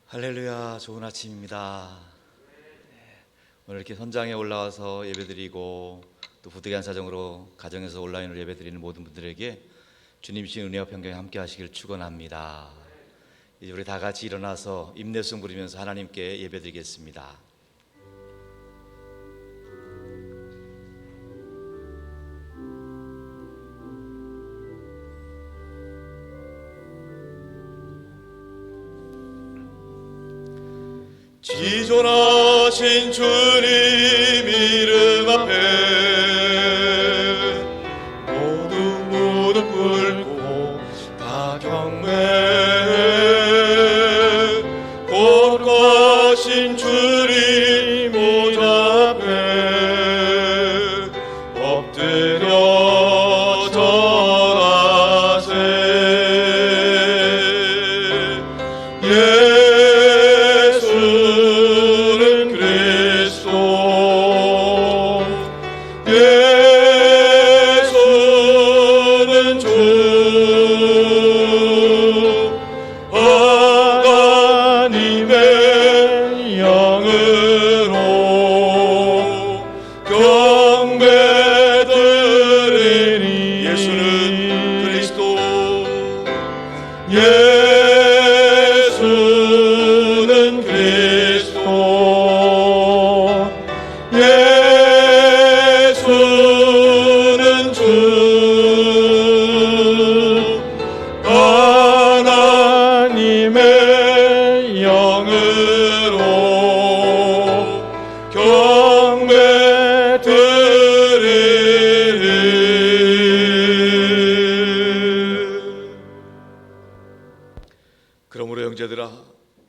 할렐루야, 좋은 아침입니다. 오늘 이렇게 현장에 올라와서 예배드리고 또 부득이한 사정으로 가정에서 온라인으로 예배드리는 모든 분들에게 주님 주신 은혜와 평강에 함께 하시길 축원합니다. 이제 우리 다 같이 일어나서 임내송 부르면서 하나님께 예배드리겠습니다. 지존하신 주님 이름 앞에 모두 무릎 꿇고 다 경배해. 곧가신 주님 문 앞에 엎드려 절하세. 예수는 주 하나님의 영으로 경배드리니. 예수는 그리스도, 예수는 그리스도, 예수는 주 하나님의 영으로 경배드리리. 그러므로 형제들아,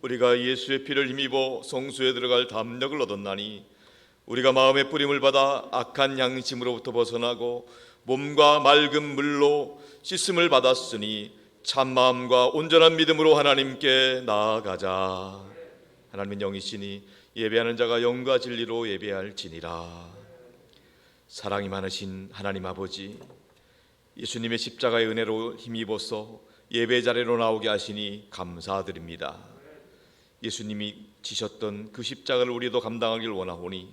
우리가 예수의 피를 힘입어 성소에 들어갈 담력을 얻었나니 우리가 마음의 뿌림을 받아 악한 양심으로부터 벗어나고 몸과 맑은 물로 씻음을 받았으니 참마음과 온전한 믿음으로 하나님께 나아가자. 하나님은 영이시니 예배하는 자가 영과 진리로 예배할지니라. 사랑이 많으신 하나님 아버지, 예수님의 십자가의 은혜로 힘입어서 예배 자리로 나오게 하시니 감사드립니다. 예수님이 지셨던 그 십자가를 우리도 감당하길 원하오니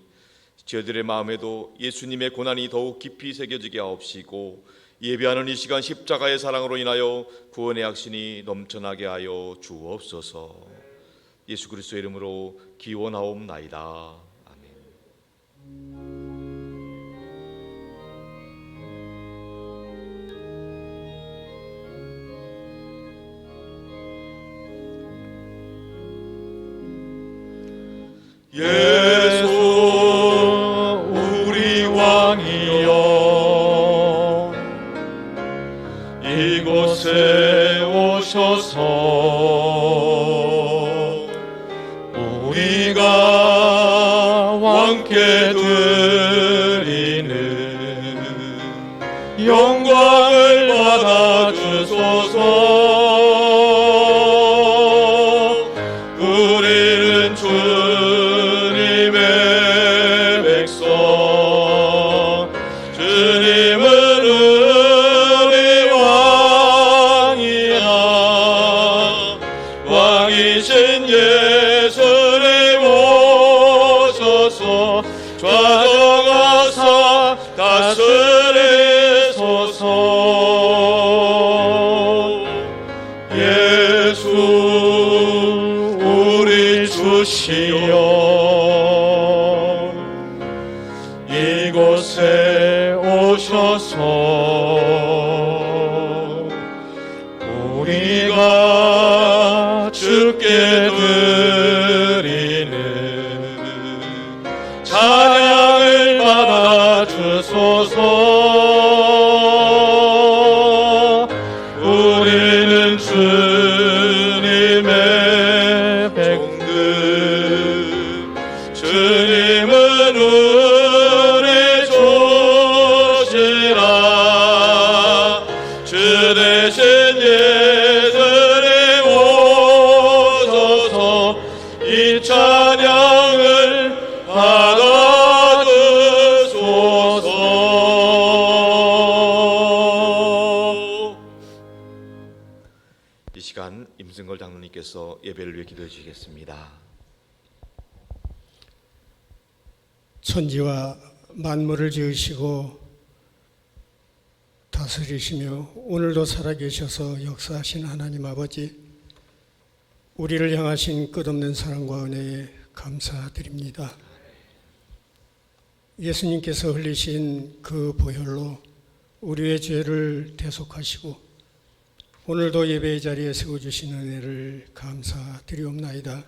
저희들의 마음에도 예수님의 고난이 더욱 깊이 새겨지게 하옵시고 예배하는 이 시간 십자가의 사랑으로 인하여 구원의 확신이 넘쳐나게 하여 주옵소서. 예수 그리스도의 이름으로 기원하옵나이다. 아멘. 예수 우리 왕이여, 이곳에 오셔서 우리가 왕께 드리는 영광을 받아주소서. 우리는 주님의 백성, 주님은 우리 왕이야. 왕이신 예수님 오셔서 좌정하사 다스리소서. 예수 우리 주시여, 이곳에 오셔서 우리가 주께 드리는 찬양을 받아주소서. 우리는 주님의 백성들, 주님은 우리 주시라. 주 대신 예수님 오셔서 시간 임승걸 장로님께서 예배를 위해 기도해 주시겠습니다. 천지와 만물을 지으시고 다스리시며 오늘도 살아계셔서 역사하신 하나님 아버지, 우리를 향하신 끝없는 사랑과 은혜에 감사드립니다. 예수님께서 흘리신 그 보혈로 우리의 죄를 대속하시고 오늘도 예배의 자리에 세워주신 은혜를 감사드리옵나이다.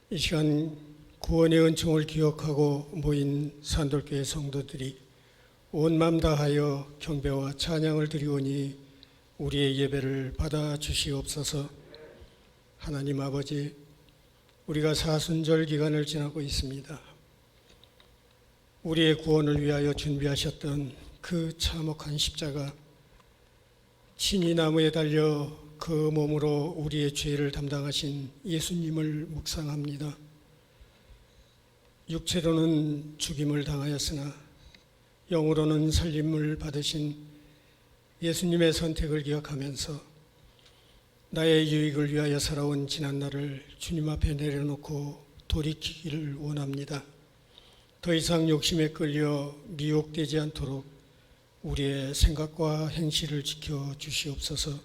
이 시간 구원의 은총을 기억하고 모인 산돌교회 성도들이 온 맘 다하여 경배와 찬양을 드리오니 우리의 예배를 받아 주시옵소서. 하나님 아버지, 우리가 사순절 기간을 지나고 있습니다. 우리의 구원을 위하여 준비하셨던 그 참혹한 십자가, 친히 나무에 달려 그 몸으로 우리의 죄를 담당하신 예수님을 묵상합니다. 육체로는 죽임을 당하였으나 영으로는 살림을 받으신 예수님의 선택을 기억하면서 나의 유익을 위하여 살아온 지난날을 주님 앞에 내려놓고 돌이키기를 원합니다. 더 이상 욕심에 끌려 미혹되지 않도록 우리의 생각과 행실을 지켜 주시옵소서.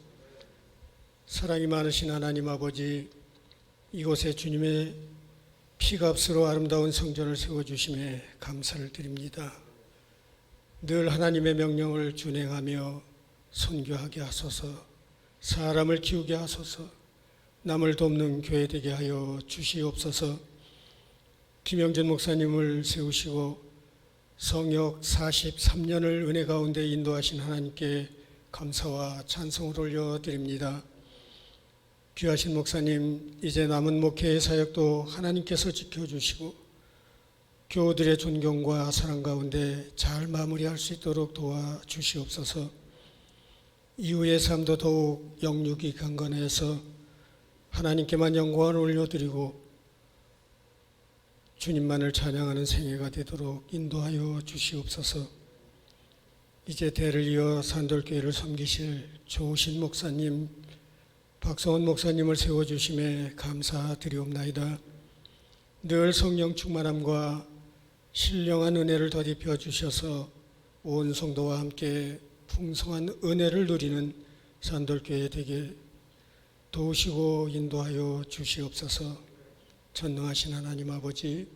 사랑이 많으신 하나님 아버지, 이곳에 주님의 피값으로 아름다운 성전을 세워주심에 감사를 드립니다. 늘 하나님의 명령을 준행하며 선교하게 하소서, 사람을 키우게 하소서, 남을 돕는 교회 되게 하여 주시옵소서. 김영준 목사님을 세우시고 성역 43년을 은혜 가운데 인도하신 하나님께 감사와 찬송을 올려드립니다. 귀하신 목사님, 이제 남은 목회의 사역도 하나님께서 지켜주시고 교우들의 존경과 사랑 가운데 잘 마무리할 수 있도록 도와주시옵소서. 이후의 삶도 더욱 영육이 강건해서 하나님께만 영광을 올려드리고 주님만을 찬양하는 생애가 되도록 인도하여 주시옵소서. 이제 대를 이어 산돌교회를 섬기실 좋으신 목사님 박성원 목사님을 세워주심에 감사드리옵나이다. 늘 성령 충만함과 신령한 은혜를 더입혀 주셔서 온 성도와 함께 풍성한 은혜를 누리는 산돌교회 되게 도우시고 인도하여 주시옵소서. 전능하신 하나님 아버지,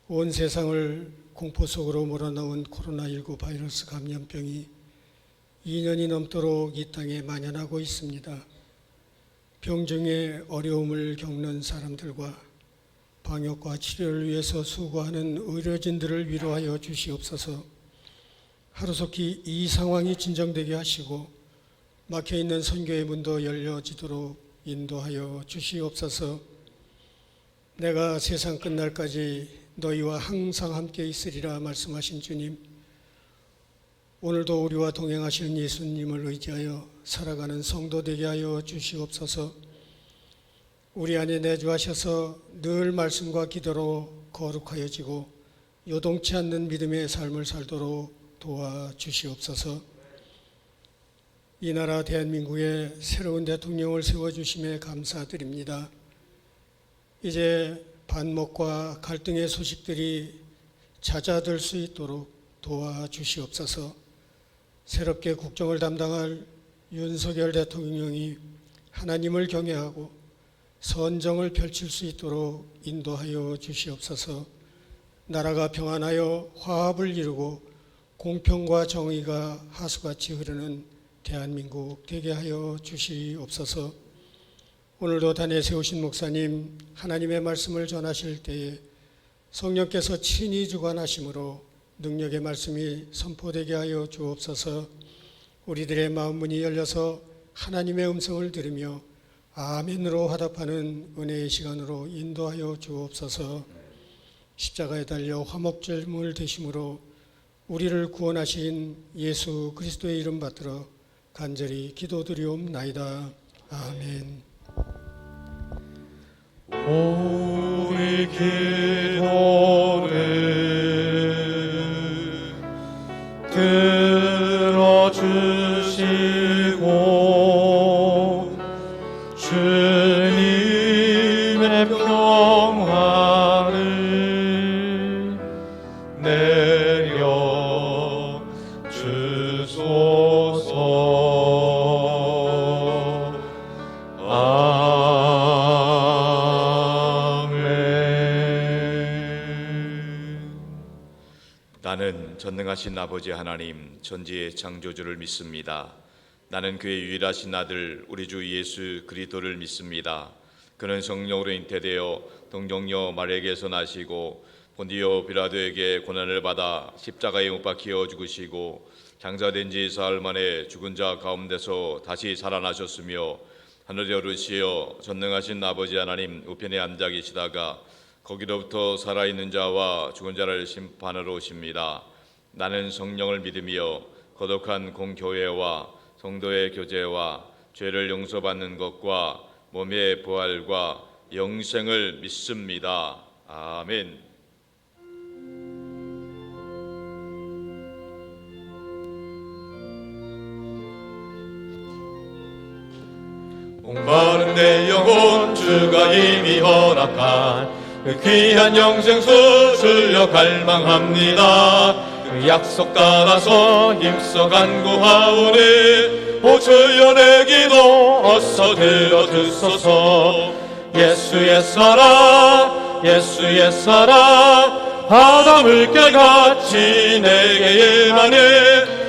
온 세상을 공포 속으로 몰아넣은 코로나19 바이러스 감염병이 2년이 넘도록 이 땅에 만연하고 있습니다. 병중에 어려움을 겪는 사람들과 방역과 치료를 위해서 수고하는 의료진들을 위로하여 주시옵소서. 하루속히 이 상황이 진정되게 하시고 막혀있는 선교의 문도 열려지도록 인도하여 주시옵소서. 내가 세상 끝날까지 너희와 항상 함께 있으리라 말씀하신 주님, 오늘도 우리와 동행하시는 예수님을 의지하여 살아가는 성도 되게 하여 주시옵소서. 우리 안에 내주하셔서 늘 말씀과 기도로 거룩하여지고 요동치 않는 믿음의 삶을 살도록 도와주시옵소서. 이 나라 대한민국에 새로운 대통령을 세워주심에 감사드립니다. 이제 반목과 갈등의 소식들이 잦아들 수 있도록 도와주시옵소서. 새롭게 국정을 담당할 윤석열 대통령이 하나님을 경외하고 선정을 펼칠 수 있도록 인도하여 주시옵소서. 나라가 평안하여 화합을 이루고 공평과 정의가 하수같이 흐르는 대한민국 되게 하여 주시옵소서. 오늘도 단에 세우신 목사님, 하나님의 말씀을 전하실 때에 성령께서 친히 주관하심으로 능력의 말씀이 선포되게 하여 주옵소서. 우리들의 마음 문이 열려서 하나님의 음성을 들으며 아멘으로 화답하는 은혜의 시간으로 인도하여 주옵소서. 십자가에 달려 화목제물 되심으로 우리를 구원하신 예수 그리스도의 이름 받들어 간절히 기도드리옵나이다. 아멘. 우리 기도를 들어주시고 전능하신 아버지 하나님, 전지의 창조주를 믿습니다. 나는 그의 유일하신 아들 우리 주 예수 그리스도를 믿습니다. 그는 성령으로 잉태되어 동정녀 마리아에게서 나시고 본디오 빌라도에게 고난을 받아 십자가에 못 박혀 죽으시고 장사된 지 사흘 만에 죽은 자 가운데서 다시 살아나셨으며 하늘에 오르시어 전능하신 아버지 하나님 우편에 앉아 계시다가 거기로부터 살아있는 자와 죽은 자를 심판하러 오십니다. 나는 성령을 믿으며 거룩한 공교회와 성도의 교제와 죄를 용서받는 것과 몸의 부활과 영생을 믿습니다. 아멘. 목마른 내 영혼 주가 이미 허락한 그 귀한 영생수 들려 갈망합니다. 그 약속 따라서 힘써 간구하오니 오 주여 내 기도 어서 들어주소서. 예수의 사랑 예수의 사랑 바다 물결같이 내게 임하니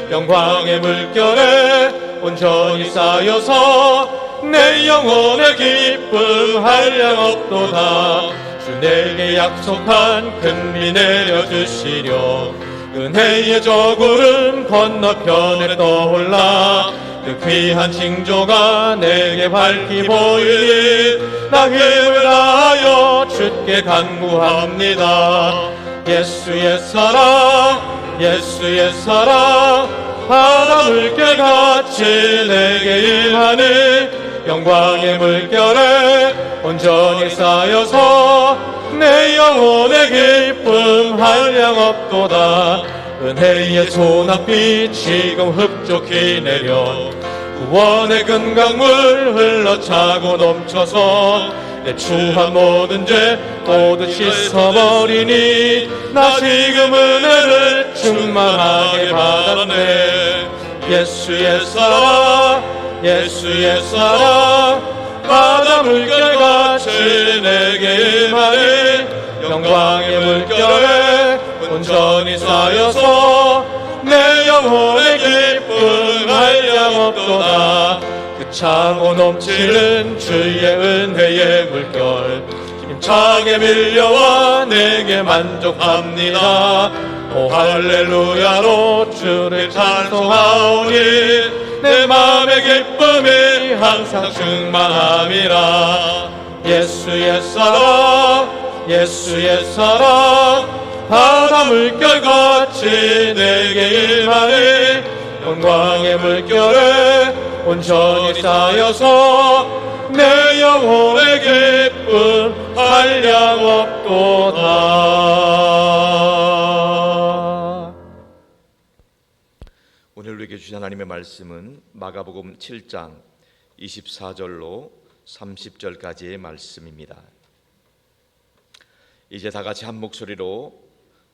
영광의 물결에 온전히 쌓여서 내 영혼의 기쁨 한량없도다. 주 내게 약속한 금리 내려주시려 은혜의 저 구름 건너편에 떠올라 그 귀한 징조가 내게 밝히 보이니 나 힘을 다하여 주께 간구합니다. 예수의 사랑 예수의 사랑 바다 물결같이 내게 임하니 영광의 물결에 온전히 쌓여서 내 영혼의 기쁨 한량없도다. 은혜의 소낙비 지금 흡족히 내려 구원의 근강물 흘러차고 넘쳐서 내 추한 모든 죄 모두 씻어버리니 나 지금 은혜를 충만하게 받았네. 예수의 사랑 예수의 사랑 바다 물결같이 내게 임하니 영광의 물결에 온전히 쌓여서 내 영혼의 기쁨 한량없도다. 그 차고 넘치는 주의 은혜의 물결 힘차게 밀려와 내게 만족합니다. 오 할렐루야로 주를 찬송하오니 내 맘의 기쁨이 항상 충만함이라. 예수의 사랑 예수의 사랑 바다 물결같이 내게 임하니 영광의 물결에 온전히 쌓여서 내 영혼의 기쁨 한량없도다. 오늘 우리에게 주신 하나님의 말씀은 마가복음 7장 24절로 30절까지의 말씀입니다. 이제 다 같이 한 목소리로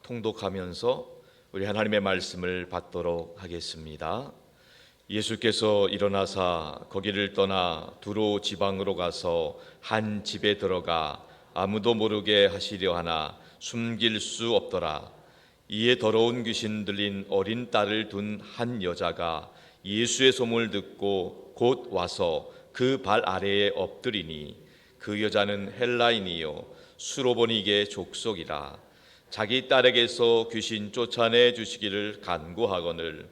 통독하면서 우리 하나님의 말씀을 받도록 하겠습니다. 예수께서 일어나사 거기를 떠나 두로 지방으로 가서 한 집에 들어가 아무도 모르게 하시려 하나 숨길 수 없더라. 이에 더러운 귀신 들린 어린 딸을 둔 한 여자가 예수의 소문을 듣고 곧 와서 그 발 아래에 엎드리니 그 여자는 헬라인이요 수로보니게 족속이라. 자기 딸에게서 귀신 쫓아내 주시기를 간구하거늘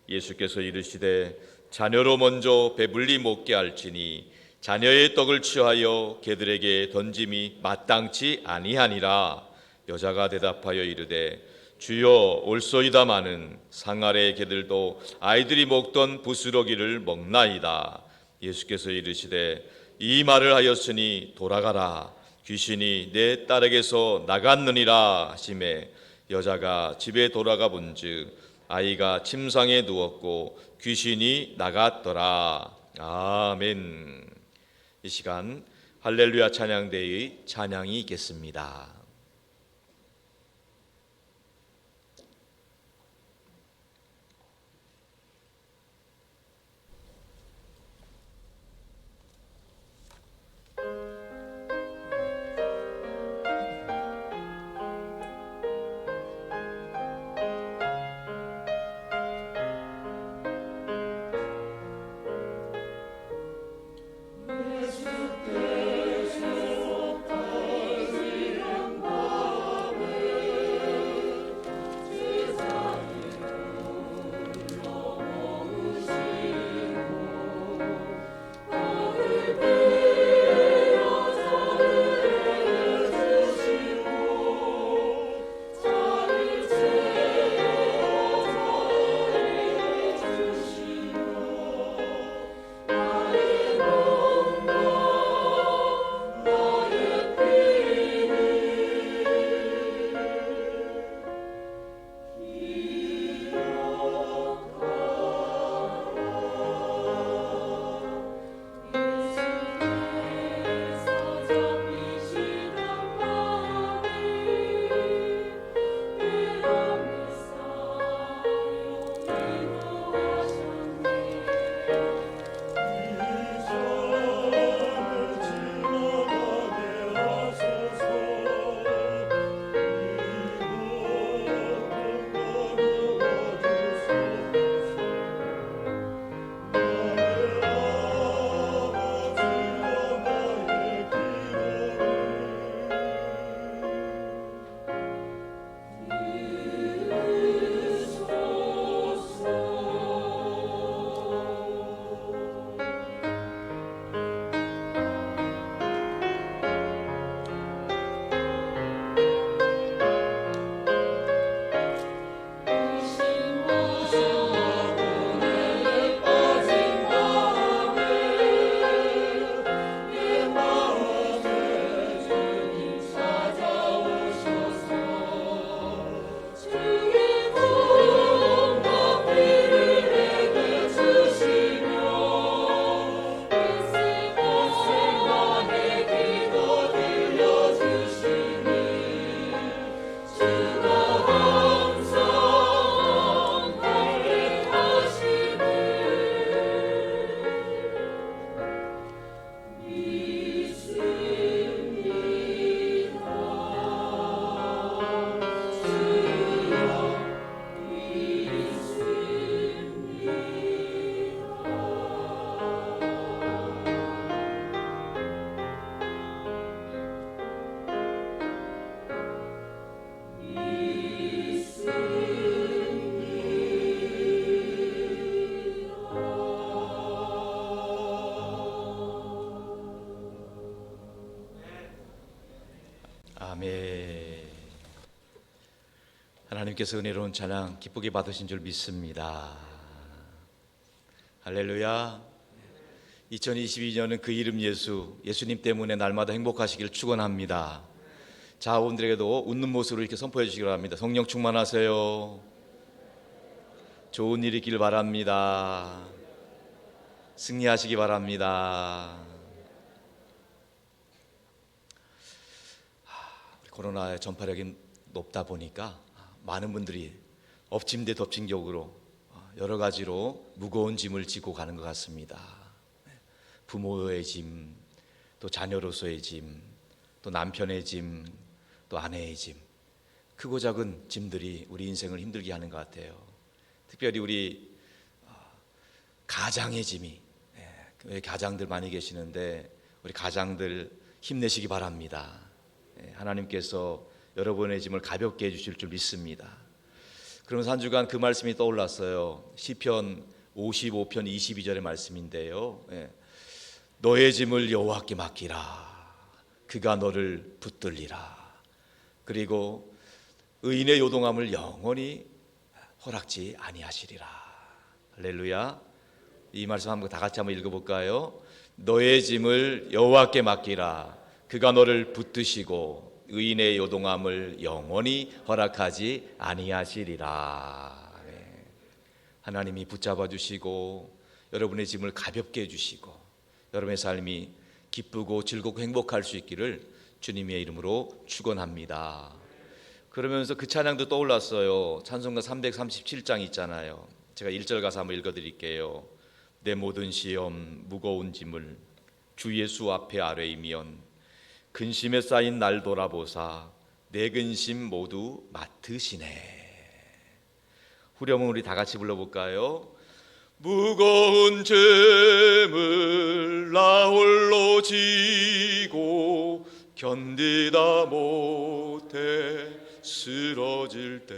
예수께서 이르시되 자녀로 먼저 배불리 먹게 할지니 자녀의 떡을 취하여 개들에게 던짐이 마땅치 아니하니라. 여자가 대답하여 이르되 주여 올소이다마는 상아래 개들도 아이들이 먹던 부스러기를 먹나이다. 예수께서 이르시되 이 말을 하였으니 돌아가라. 귀신이 내 딸에게서 나갔느니라 하시매 여자가 집에 돌아가 본즉 아이가 침상에 누웠고 귀신이 나갔더라. 아멘. 이 시간 할렐루야 찬양대의 찬양이 있겠습니다. 하나님께서 은혜로운 찬양 기쁘게 받으신 줄 믿습니다. 할렐루야. 2022년은 그 이름 예수님 때문에 날마다 행복하시길 축원합니다. 자아분들에게도 웃는 모습으로 이렇게 선포해 주시기 바랍니다. 성령 충만하세요. 좋은 일 있길 바랍니다. 승리하시기 바랍니다. 우리 코로나의 전파력이 높다 보니까 많은 분들이 엎친 데 덮친 격으로 여러 가지로 무거운 짐을 지고 가는 것 같습니다. 부모의 짐, 또 자녀로서의 짐, 또 남편의 짐, 또 아내의 짐, 크고 작은 짐들이 우리 인생을 힘들게 하는 것 같아요. 특별히 우리 가장의 짐이, 가장들 많이 계시는데 우리 가장들 힘내시기 바랍니다. 하나님께서 여러분의 짐을 가볍게 해주실 줄 믿습니다. 그러면서 한 주간 그 말씀이 떠올랐어요. 시편 55편 22절의 말씀인데요. 너의 짐을 여호와께 맡기라. 그가 너를 붙들리라. 그리고 의인의 요동함을 영원히 허락지 아니하시리라. 할렐루야. 이 말씀 한번 다 같이 한번 읽어볼까요? 너의 짐을 여호와께 맡기라. 그가 너를 붙드시고 의인의 요동함을 영원히 허락하지 아니하시리라. 하나님이 붙잡아 주시고 여러분의 짐을 가볍게 해주시고 여러분의 삶이 기쁘고 즐겁고 행복할 수 있기를 주님의 이름으로 축원합니다. 그러면서 그 찬양도 떠올랐어요. 찬송가 337장 있잖아요. 제가 1절 가사 한번 읽어드릴게요. 내 모든 시험 무거운 짐을 주 예수 앞에 아뢰이면 근심에 쌓인 날 돌아보사 내 근심 모두 맡으시네. 후렴은 우리 다 같이 불러볼까요? 무거운 짐을 나 홀로 지고 견디다 못해 쓰러질 때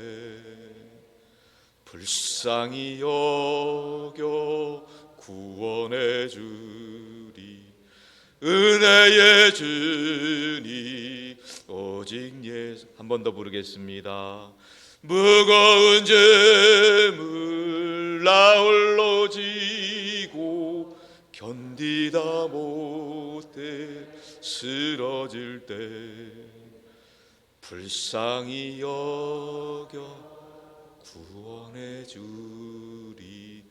불쌍히 여겨 구원해 주리. 은혜의 주님 오직 예수. 한 번 더 부르겠습니다. 무거운 짐을 나 홀로 지고 견디다 못해 쓰러질 때 불쌍히 여겨 구원해 주리.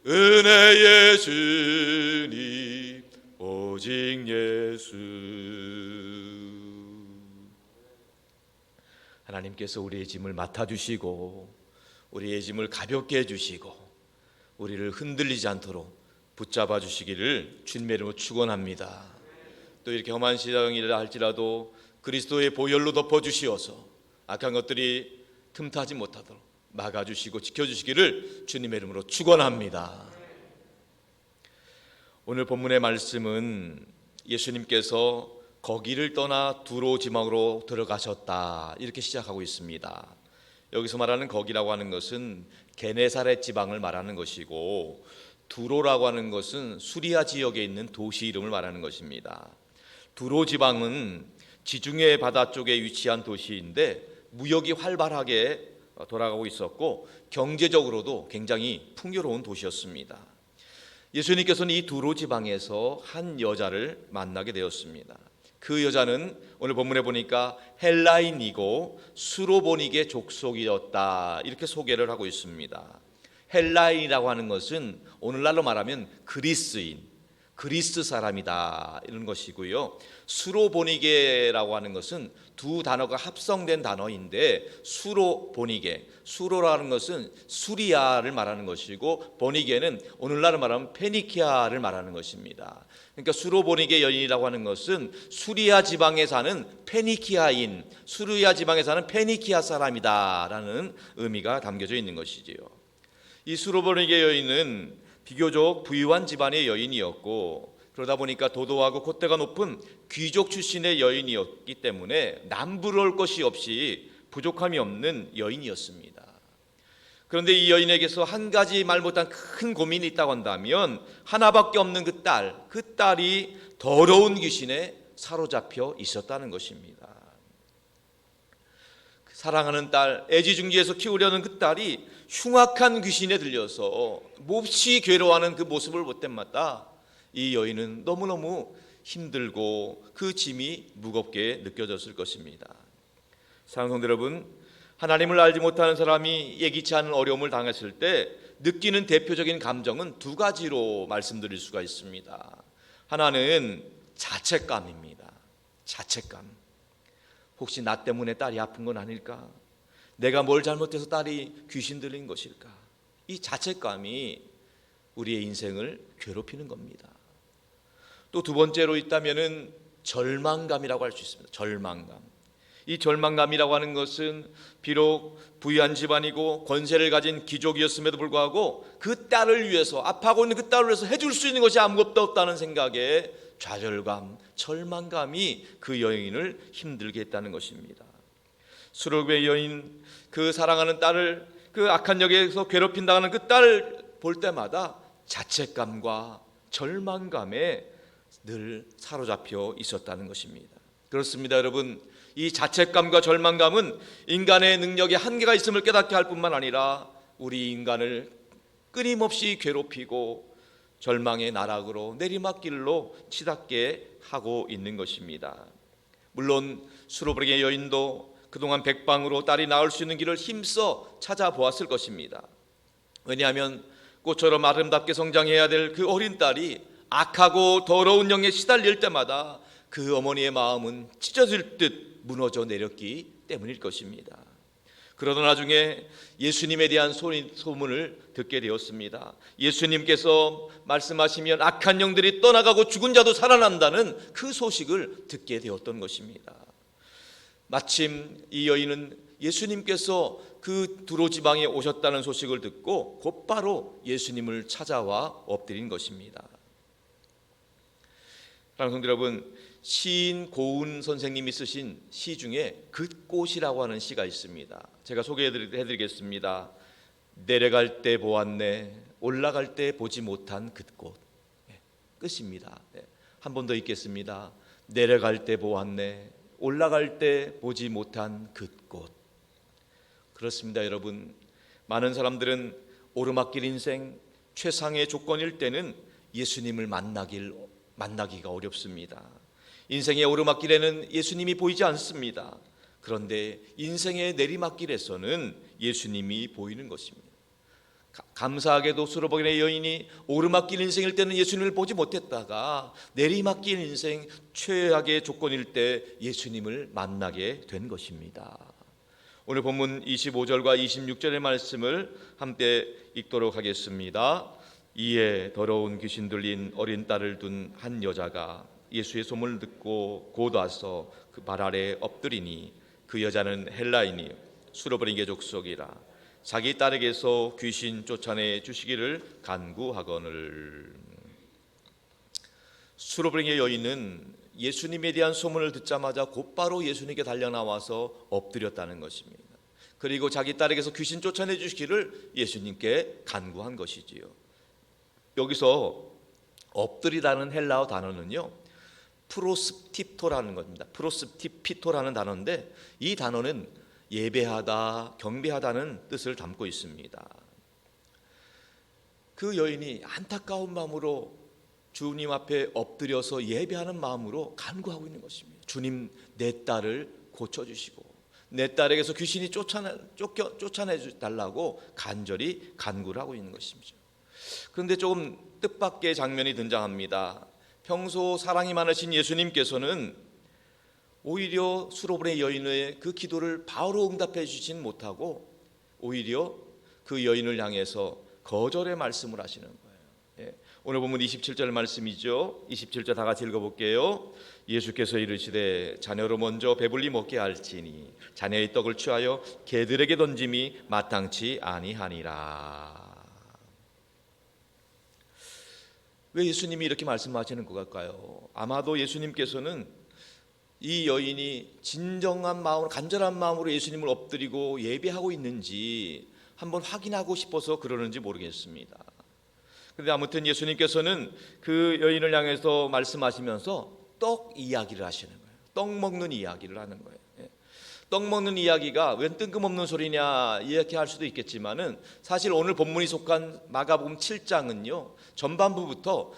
은혜의 주님 오직 예수. 하나님께서 우리의 짐을 맡아주시고 우리의 짐을 가볍게 해주시고 우리를 흔들리지 않도록 붙잡아 주시기를 주님의 이름으로 축원합니다. 또 이렇게 험한 시장이라 할지라도 그리스도의 보혈로 덮어주시어서 악한 것들이 틈타지 못하도록 막아주시고 지켜주시기를 주님의 이름으로 축원합니다. 오늘 본문의 말씀은 예수님께서 거기를 떠나 두로 지방으로 들어가셨다 이렇게 시작하고 있습니다. 여기서 말하는 거기라고 하는 것은 게네사렛 지방을 말하는 것이고 두로라고 하는 것은 수리아 지역에 있는 도시 이름을 말하는 것입니다. 두로 지방은 지중해 바다 쪽에 위치한 도시인데 무역이 활발하게 돌아가고 있었고 경제적으로도 굉장히 풍요로운 도시였습니다. 예수님께서는 이 두로 지방에서 한 여자를 만나게 되었습니다. 그 여자는 오늘 본문에 보니까 헬라인이고 수로보닉의 족속이었다 이렇게 소개를 하고 있습니다. 헬라인이라고 하는 것은 오늘날로 말하면 그리스인, 그리스 사람이다 이런 것이고요. 수로보니게라고 하는 것은 두 단어가 합성된 단어인데 수로보니게, 수로라는 것은 수리아를 말하는 것이고 보니게는 오늘날로 말하면 페니키아를 말하는 것입니다. 그러니까 수로보니게 여인이라고 하는 것은 수리아 지방에 사는 페니키아인, 수리아 지방에 사는 페니키아 사람이다라는 의미가 담겨져 있는 것이지요. 이 수로보니게 여인은 비교적 부유한 집안의 여인이었고 그러다 보니까 도도하고 콧대가 높은 귀족 출신의 여인이었기 때문에 남부러울 것이 없이 부족함이 없는 여인이었습니다. 그런데 이 여인에게서 한 가지 말 못한 큰 고민이 있다고 한다면 하나밖에 없는 그 딸이 더러운 귀신에 사로잡혀 있었다는 것입니다. 사랑하는 딸, 애지중지해서 키우려는 그 딸이 흉악한 귀신에 들려서 몹시 괴로워하는 그 모습을 볼 때마다 이 여인은 너무너무 힘들고 그 짐이 무겁게 느껴졌을 것입니다. 사랑하는 성도 여러분, 하나님을 알지 못하는 사람이 예기치 않은 어려움을 당했을 때 느끼는 대표적인 감정은 두 가지로 말씀드릴 수가 있습니다. 하나는 자책감입니다. 자책감. 혹시 나 때문에 딸이 아픈 건 아닐까? 내가 뭘 잘못해서 딸이 귀신 들린 것일까? 이 자책감이 우리의 인생을 괴롭히는 겁니다. 또 두 번째로 있다면은 절망감이라고 할 수 있습니다. 절망감. 이 절망감이라고 하는 것은 비록 부유한 집안이고 권세를 가진 귀족이었음에도 불구하고 그 딸을 위해서, 아파하고 있는 그 딸을 위해서 해줄 수 있는 것이 아무것도 없다는 생각에 좌절감, 절망감이 그 여인을 힘들게 했다는 것입니다. 수르베 여인, 그 사랑하는 딸을 그 악한 역에서 괴롭힌다는 그 딸을 볼 때마다 자책감과 절망감에 늘 사로잡혀 있었다는 것입니다. 그렇습니다, 여러분. 이 자책감과 절망감은 인간의 능력에 한계가 있음을 깨닫게 할 뿐만 아니라 우리 인간을 끊임없이 괴롭히고 절망의 나락으로 내리막길로 치닫게 하고 있는 것입니다. 물론 수르베의 여인도 그동안 백방으로 딸이 나을 수 있는 길을 힘써 찾아보았을 것입니다. 왜냐하면 꽃처럼 아름답게 성장해야 될 그 어린 딸이 악하고 더러운 영에 시달릴 때마다 그 어머니의 마음은 찢어질 듯 무너져 내렸기 때문일 것입니다. 그러던 나중에 예수님에 대한 소문을 듣게 되었습니다. 예수님께서 말씀하시면 악한 영들이 떠나가고 죽은 자도 살아난다는 그 소식을 듣게 되었던 것입니다. 마침 이 여인은 예수님께서 그 두로 지방에 오셨다는 소식을 듣고 곧바로 예수님을 찾아와 엎드린 것입니다. 사랑하는 성도 여러분, 시인 고운 선생님이 쓰신 시 중에 긋꽃이라고 하는 시가 있습니다. 제가 소개해드리겠습니다. 내려갈 때 보았네, 올라갈 때 보지 못한 긋꽃. 끝입니다. 한 번 더 읽겠습니다. 내려갈 때 보았네, 올라갈 때 보지 못한 긋꽃. 그렇습니다, 여러분. 많은 사람들은 오르막길 인생 최상의 조건일 때는 예수님을 만나기가 어렵습니다. 인생의 오르막길에는 예수님이 보이지 않습니다. 그런데 인생의 내리막길에서는 예수님이 보이는 것입니다. 감사하게도 수르베의 여인이 오르막길 인생일 때는 예수님을 보지 못했다가 내리막길 인생 최악의 조건일 때 예수님을 만나게 된 것입니다. 오늘 본문 25절과 26절의 말씀을 함께 읽도록 하겠습니다. 이에 더러운 귀신 들린 어린 딸을 둔 한 여자가 예수의 소문을 듣고 곧 와서 그 발 아래 엎드리니 그 여자는 헬라인이 수르베의 족속이라 자기 딸에게서 귀신 쫓아내 주시기를 간구하거늘. 수르베의 여인은 예수님에 대한 소문을 듣자마자 곧바로 예수님께 달려나와서 엎드렸다는 것입니다. 그리고 자기 딸에게서 귀신 쫓아내 주시기를 예수님께 간구한 것이지요. 여기서 엎드리다는 헬라어 단어는요, 프로스티토라는 겁니다. 프로스티피토라는 단어인데 이 단어는 예배하다, 경배하다는 뜻을 담고 있습니다. 그 여인이 안타까운 마음으로 주님 앞에 엎드려서 예배하는 마음으로 간구하고 있는 것입니다. 주님, 내 딸을 고쳐주시고 내 딸에게서 귀신이 쫓아내 달라고 간절히 간구를 하고 있는 것입니다. 그런데 조금 뜻밖의 장면이 등장합니다. 평소 사랑이 많으신 예수님께서는 오히려 수르베의 여인의 그 기도를 바로 응답해 주진 못하고 오히려 그 여인을 향해서 거절의 말씀을 하시는 거예요. 오늘 보면 27절 말씀이죠. 27절 다 같이 읽어볼게요. 예수께서 이르시되 자녀로 먼저 배불리 먹게 할지니 자녀의 떡을 취하여 개들에게 던짐이 마땅치 아니하니라. 왜 예수님이 이렇게 말씀하시는 것 같까요? 아마도 예수님께서는 이 여인이 진정한 마음으로, 간절한 마음으로 예수님을 엎드리고 예배하고 있는지 한번 확인하고 싶어서 그러는지 모르겠습니다. 그런데 아무튼 예수님께서는 그 여인을 향해서 말씀하시면서 떡 이야기를 하시는 거예요. 떡 먹는 이야기를 하는 거예요. 떡 먹는 이야기가 웬 뜬금없는 소리냐 이렇게 할 수도 있겠지만은 사실 오늘 본문이 속한 마가복음 7장은요 전반부부터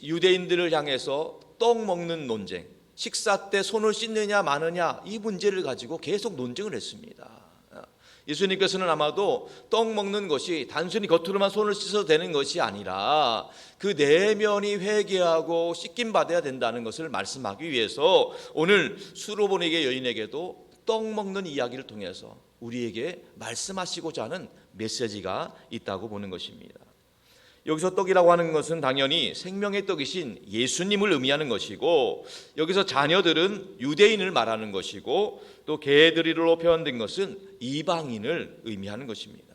유대인들을 향해서 떡 먹는 논쟁, 식사 때 손을 씻느냐 마느냐 이 문제를 가지고 계속 논쟁을 했습니다. 예수님께서는 아마도 떡 먹는 것이 단순히 겉으로만 손을 씻어도 되는 것이 아니라 그 내면이 회개하고 씻김 받아야 된다는 것을 말씀하기 위해서 오늘 수로보니게 여인에게도 떡 먹는 이야기를 통해서 우리에게 말씀하시고자 하는 메시지가 있다고 보는 것입니다. 여기서 떡이라고 하는 것은 당연히 생명의 떡이신 예수님을 의미하는 것이고, 여기서 자녀들은 유대인을 말하는 것이고, 또 개들이로 표현된 것은 이방인을 의미하는 것입니다.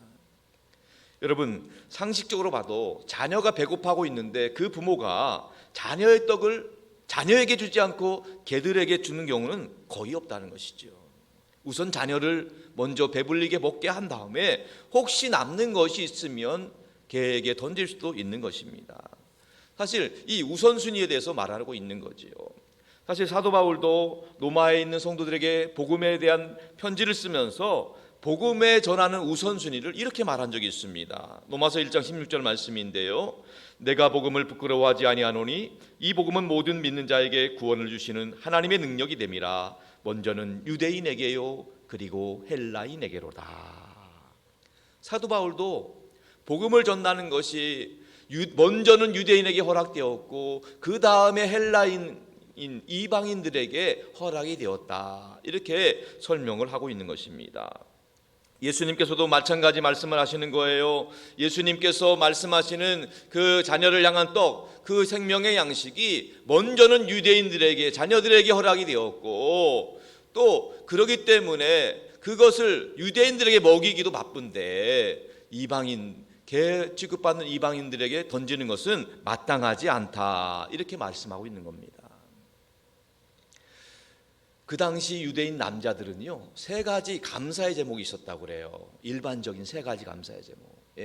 여러분, 상식적으로 봐도 자녀가 배고파하고 있는데 그 부모가 자녀의 떡을 자녀에게 주지 않고 개들에게 주는 경우는 거의 없다는 것이죠. 우선 자녀를 먼저 배불리게 먹게 한 다음에 혹시 남는 것이 있으면 개에게 던질 수도 있는 것입니다. 사실 이 우선순위에 대해서 말하고 있는 거지요. 사실 사도 바울도 로마에 있는 성도들에게 복음에 대한 편지를 쓰면서 복음에 전하는 우선순위를 이렇게 말한 적이 있습니다. 로마서 1장 16절 말씀인데요, 내가 복음을 부끄러워하지 아니하노니 이 복음은 모든 믿는 자에게 구원을 주시는 하나님의 능력이 됨이라. 먼저는 유대인에게요 그리고 헬라인에게로다. 사도 바울도 복음을 전하는 것이 먼저는 유대인에게 허락되었고 그 다음에 헬라인 이방인들에게 허락이 되었다, 이렇게 설명을 하고 있는 것입니다. 예수님께서도 마찬가지 말씀을 하시는 거예요. 예수님께서 말씀하시는 그 자녀를 향한 떡, 그 생명의 양식이 먼저는 유대인들에게, 자녀들에게 허락이 되었고, 또 그러기 때문에 그것을 유대인들에게 먹이기도 바쁜데 이방인, 개 취급받는 이방인들에게 던지는 것은 마땅하지 않다, 이렇게 말씀하고 있는 겁니다. 그 당시 유대인 남자들은요 3가지 감사의 제목이 있었다고 그래요. 일반적인 3가지 감사의 제목.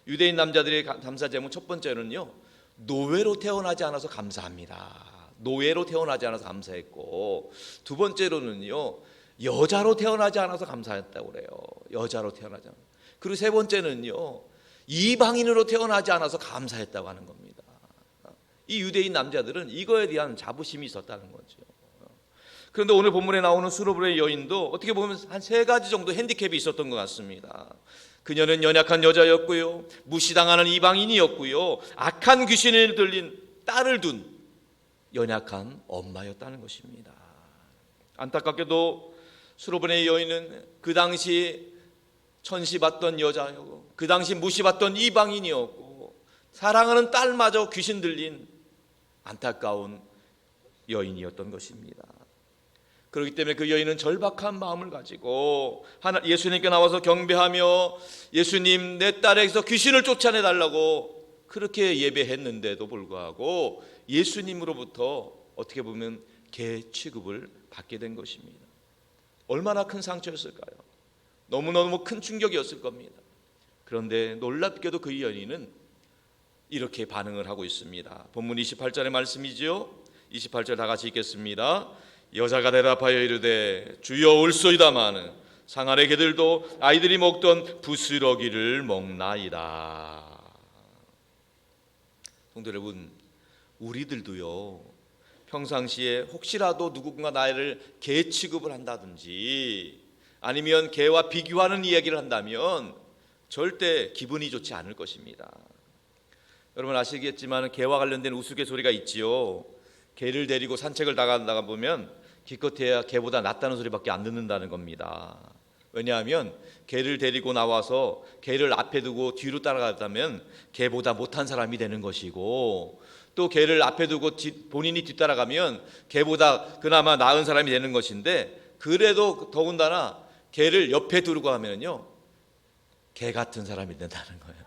유대인 남자들의 감사 제목 첫 번째는요, 노예로 태어나지 않아서 감사합니다. 노예로 태어나지 않아서 감사했고, 두 번째로는요 여자로 태어나지 않아서 감사했다고 그래요. 여자로 태어나지 않아서. 그리고 세 번째는요 이방인으로 태어나지 않아서 감사했다고 하는 겁니다. 이 유대인 남자들은 이거에 대한 자부심이 있었다는 거죠. 그런데 오늘 본문에 나오는 수로보의 여인도 어떻게 보면 한 3가지 정도 핸디캡이 있었던 것 같습니다. 그녀는 연약한 여자였고요, 무시당하는 이방인이었고요, 악한 귀신을 들린 딸을 둔 연약한 엄마였다는 것입니다. 안타깝게도 수로보의 여인은 그 당시 천시받던 여자였고, 그 당시 무시받던 이방인이었고, 사랑하는 딸마저 귀신 들린 안타까운 여인이었던 것입니다. 그렇기 때문에 그 여인은 절박한 마음을 가지고 예수님께 나와서 경배하며 예수님, 내 딸에게서 귀신을 쫓아내달라고 그렇게 예배했는데도 불구하고 예수님으로부터 어떻게 보면 개 취급을 받게 된 것입니다. 얼마나 큰 상처였을까요? 너무너무 큰 충격이었을 겁니다. 그런데 놀랍게도 그 여인은 이렇게 반응을 하고 있습니다. 본문 28절의 말씀이죠. 28절 다 같이 읽겠습니다. 여자가 대답하여 이르되 주여 올소이다마는 상아의 개들도 아이들이 먹던 부스러기를 먹나이다. 성도 여러분, 우리들도요 평상시에 혹시라도 누군가 나를 개 취급을 한다든지 아니면 개와 비교하는 이야기를 한다면 절대 기분이 좋지 않을 것입니다. 여러분 아시겠지만 개와 관련된 우스갯소리가 있지요. 개를 데리고 산책을 나가다 보면 기껏해야 개보다 낫다는 소리밖에 안 듣는다는 겁니다. 왜냐하면 개를 데리고 나와서 개를 앞에 두고 뒤로 따라가다면 개보다 못한 사람이 되는 것이고, 또 개를 앞에 두고 본인이 뒤따라가면 개보다 그나마 나은 사람이 되는 것인데, 그래도 더군다나 개를 옆에 두고 하면요 개 같은 사람이 된다는 거예요.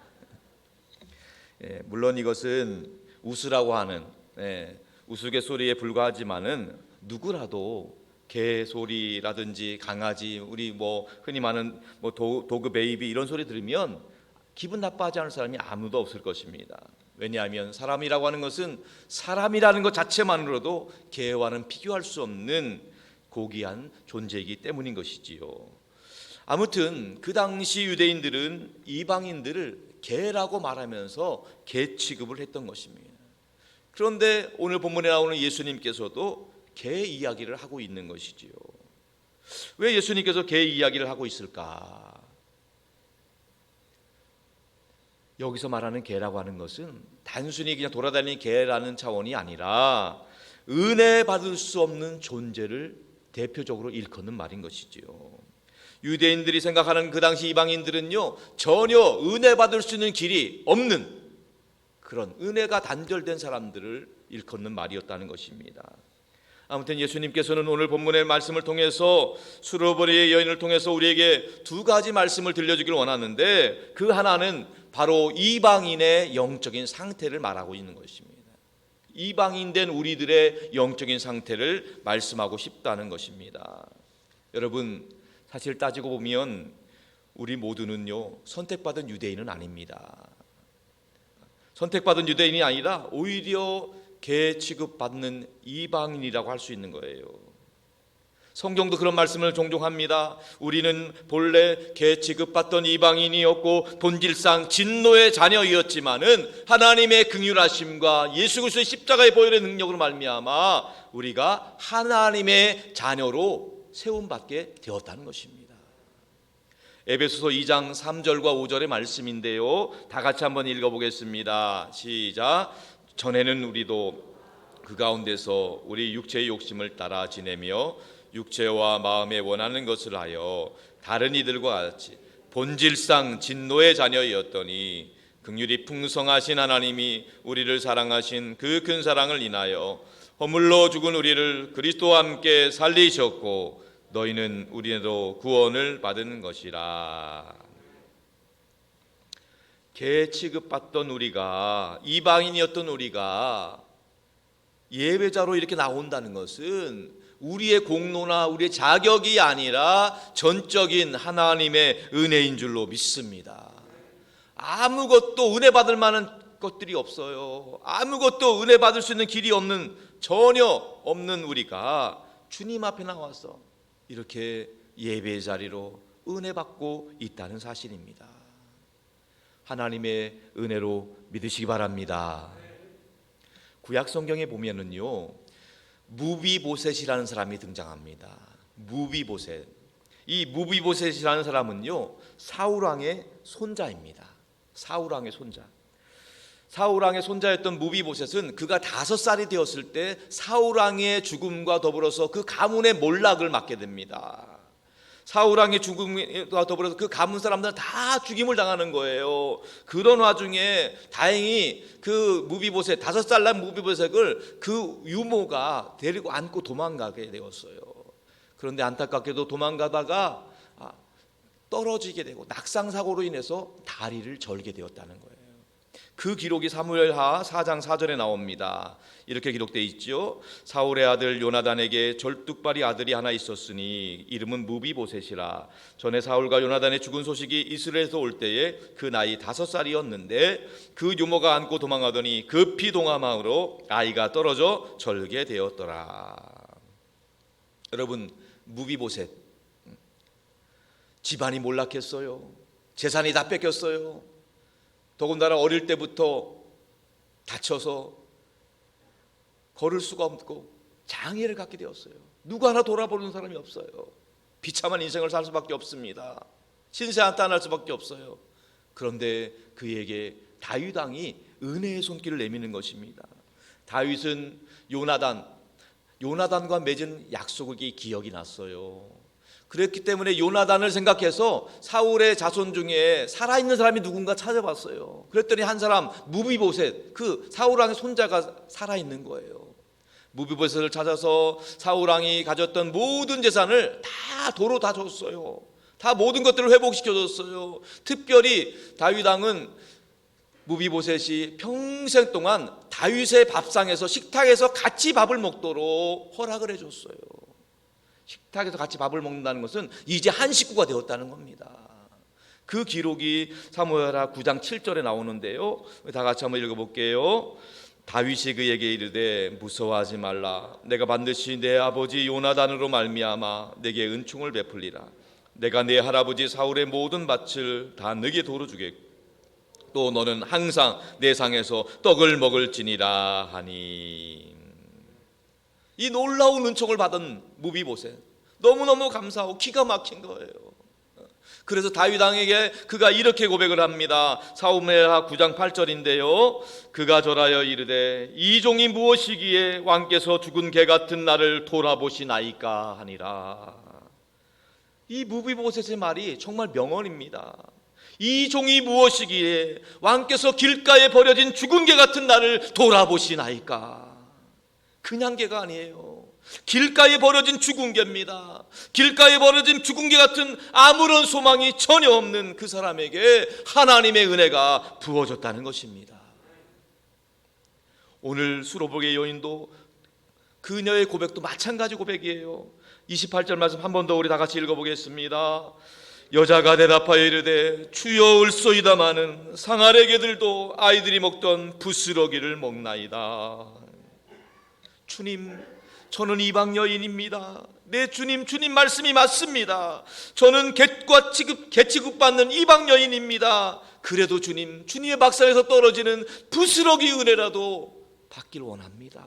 물론 이것은 웃으라고 하는 우스갯소리에 불과하지만은 누구라도 개 소리라든지 강아지, 우리 흔히 말하는 도그 베이비 이런 소리 들으면 기분 나빠하지 않을 사람이 아무도 없을 것입니다. 왜냐하면 사람이라고 하는 것은 사람이라는 것 자체만으로도 개와는 비교할 수 없는 고귀한 존재이기 때문인 것이지요. 아무튼 그 당시 유대인들은 이방인들을 개라고 말하면서 개 취급을 했던 것입니다. 그런데 오늘 본문에 나오는 예수님께서도 개 이야기를 하고 있는 것이지요. 왜 예수님께서 개 이야기를 하고 있을까? 여기서 말하는 개라고 하는 것은 단순히 그냥 돌아다니는 개라는 차원이 아니라 은혜 받을 수 없는 존재를 대표적으로 일컫는 말인 것이지요. 유대인들이 생각하는 그 당시 이방인들은요, 전혀 은혜 받을 수 있는 길이 없는 그런 은혜가 단절된 사람들을 일컫는 말이었다는 것입니다. 아무튼 예수님께서는 오늘 본문의 말씀을 통해서 수르보리의 여인을 통해서 우리에게 두 가지 말씀을 들려주길 원하는데, 그 하나는 바로 이방인의 영적인 상태를 말하고 있는 것입니다. 이방인 된 우리들의 영적인 상태를 말씀하고 싶다는 것입니다. 여러분, 사실 따지고 보면 우리 모두는요, 선택받은 유대인은 아닙니다. 선택받은 유대인이 아니라 오히려 개 취급받는 이방인이라고 할 수 있는 거예요. 성경도 그런 말씀을 종종 합니다. 우리는 본래 개 취급받던 이방인이었고 본질상 진노의 자녀이었지만은 하나님의 긍휼하심과 예수 그리스도의 십자가의 보혈의 능력으로 말미암아 우리가 하나님의 자녀로 세움받게 되었다는 것입니다. 에베소서 2장 3절과 5절의 말씀인데요, 다 같이 한번 읽어보겠습니다. 시작. 전에는 우리도 그 가운데서 우리 육체의 욕심을 따라 지내며 육체와 마음에 원하는 것을 하여 다른 이들과 같이 본질상 진노의 자녀이었더니 긍휼이 풍성하신 하나님이 우리를 사랑하신 그 큰 사랑을 인하여 허물로 죽은 우리를 그리스도와 함께 살리셨고 너희는 우리로 구원을 받은 것이라. 개 취급받던 우리가, 이방인이었던 우리가 예배자로 이렇게 나온다는 것은 우리의 공로나 우리의 자격이 아니라 전적인 하나님의 은혜인 줄로 믿습니다. 아무것도 은혜 받을 만한 것들이 없어요. 아무것도 은혜 받을 수 있는 길이 없는, 전혀 없는 우리가 주님 앞에 나와서 이렇게 예배의 자리로 은혜 받고 있다는 사실입니다. 하나님의 은혜로 믿으시기 바랍니다. 구약 성경에 보면은요, 무비보셋이라는 사람이 등장합니다. 무비보셋. 이 무비보셋이라는 사람은요, 사울 왕의 손자입니다. 사울 왕의 손자. 사울 왕의 손자였던 무비보셋은 그가 5살이 되었을 때 사울 왕의 죽음과 더불어서 그 가문의 몰락을 맞게 됩니다. 사울 왕의 죽음과 더불어서 그 가문 사람들은 다 죽임을 당하는 거예요. 그런 와중에 다행히 그 무비보셋, 5살 난 무비보셋을 그 유모가 데리고 안고 도망가게 되었어요. 그런데 안타깝게도 도망가다가 떨어지게 되고 낙상사고로 인해서 다리를 절게 되었다는 거예요. 그 기록이 사무엘하 4장 4절에 나옵니다. 이렇게 기록되어 있죠. 사울의 아들 요나단에게 절뚝발이 아들이 하나 있었으니 이름은 무비보셋이라. 전에 사울과 요나단의 죽은 소식이 이스라엘에서 올 때에 그 나이 5살이었는데 그 유모가 안고 도망하더니 급히 동함으로 아이가 떨어져 절게 되었더라. 여러분, 무비보셋, 집안이 몰락했어요. 재산이 다 뺏겼어요. 더군다나 어릴 때부터 다쳐서 걸을 수가 없고 장애를 갖게 되었어요. 누구 하나 돌아보는 사람이 없어요. 비참한 인생을 살 수밖에 없습니다. 신세한탄할 수밖에 없어요. 그런데 그에게 다윗 왕이 은혜의 손길을 내미는 것입니다. 다윗은 요나단과 맺은 약속이 기억이 났어요. 그랬기 때문에 요나단을 생각해서 사울의 자손 중에 살아있는 사람이 누군가 찾아봤어요. 그랬더니 한 사람, 무비보셋, 그 사울 왕의 손자가 살아있는 거예요. 무비보셋을 찾아서 사울 왕이 가졌던 모든 재산을 다 도로 다 줬어요. 다 모든 것들을 회복시켜줬어요. 특별히 다윗 왕은 무비보셋이 평생 동안 다윗의 밥상에서, 식탁에서 같이 밥을 먹도록 허락을 해줬어요. 식탁에서 같이 밥을 먹는다는 것은 이제 한 식구가 되었다는 겁니다. 그 기록이 사무엘하 9장 7절에 나오는데요, 다 같이 한번 읽어볼게요. 다윗이 그에게 이르되 무서워하지 말라. 내가 반드시 내 아버지 요나단으로 말미암아 내게 은총을 베풀리라. 내가 내 할아버지 사울의 모든 밭을 다 네게 도로 주겠고 또 너는 항상 내 상에서 떡을 먹을지니라 하니. 이 놀라운 은총을 받은 무비보셋, 너무너무 감사하고 기가 막힌 거예요. 그래서 다윗 왕에게 그가 이렇게 고백을 합니다. 사무엘하 9장 8절인데요. 그가 절하여 이르되 이 종이 무엇이기에 왕께서 죽은 개 같은 나를 돌아보시나이까 하니라. 이 무비보셋의 말이 정말 명언입니다. 이 종이 무엇이기에 왕께서 길가에 버려진 죽은 개 같은 나를 돌아보시나이까. 그냥 개가 아니에요. 길가에 버려진 죽은 개입니다. 길가에 버려진 죽은 개 같은 아무런 소망이 전혀 없는 그 사람에게 하나님의 은혜가 부어졌다는 것입니다. 오늘 수로보의 여인도 그녀의 고백도 마찬가지 고백이에요. 28절 말씀 한 번 더 우리 다 같이 읽어보겠습니다. 여자가 대답하여 이르되 주여 을소이다마는 상아래 개들도 아이들이 먹던 부스러기를 먹나이다. 주님, 저는 이방 여인입니다. 네 주님, 주님 말씀이 맞습니다. 저는 개 취급받는 이방 여인입니다. 그래도 주님, 주님의 박상에서 떨어지는 부스러기 은혜라도 받길 원합니다.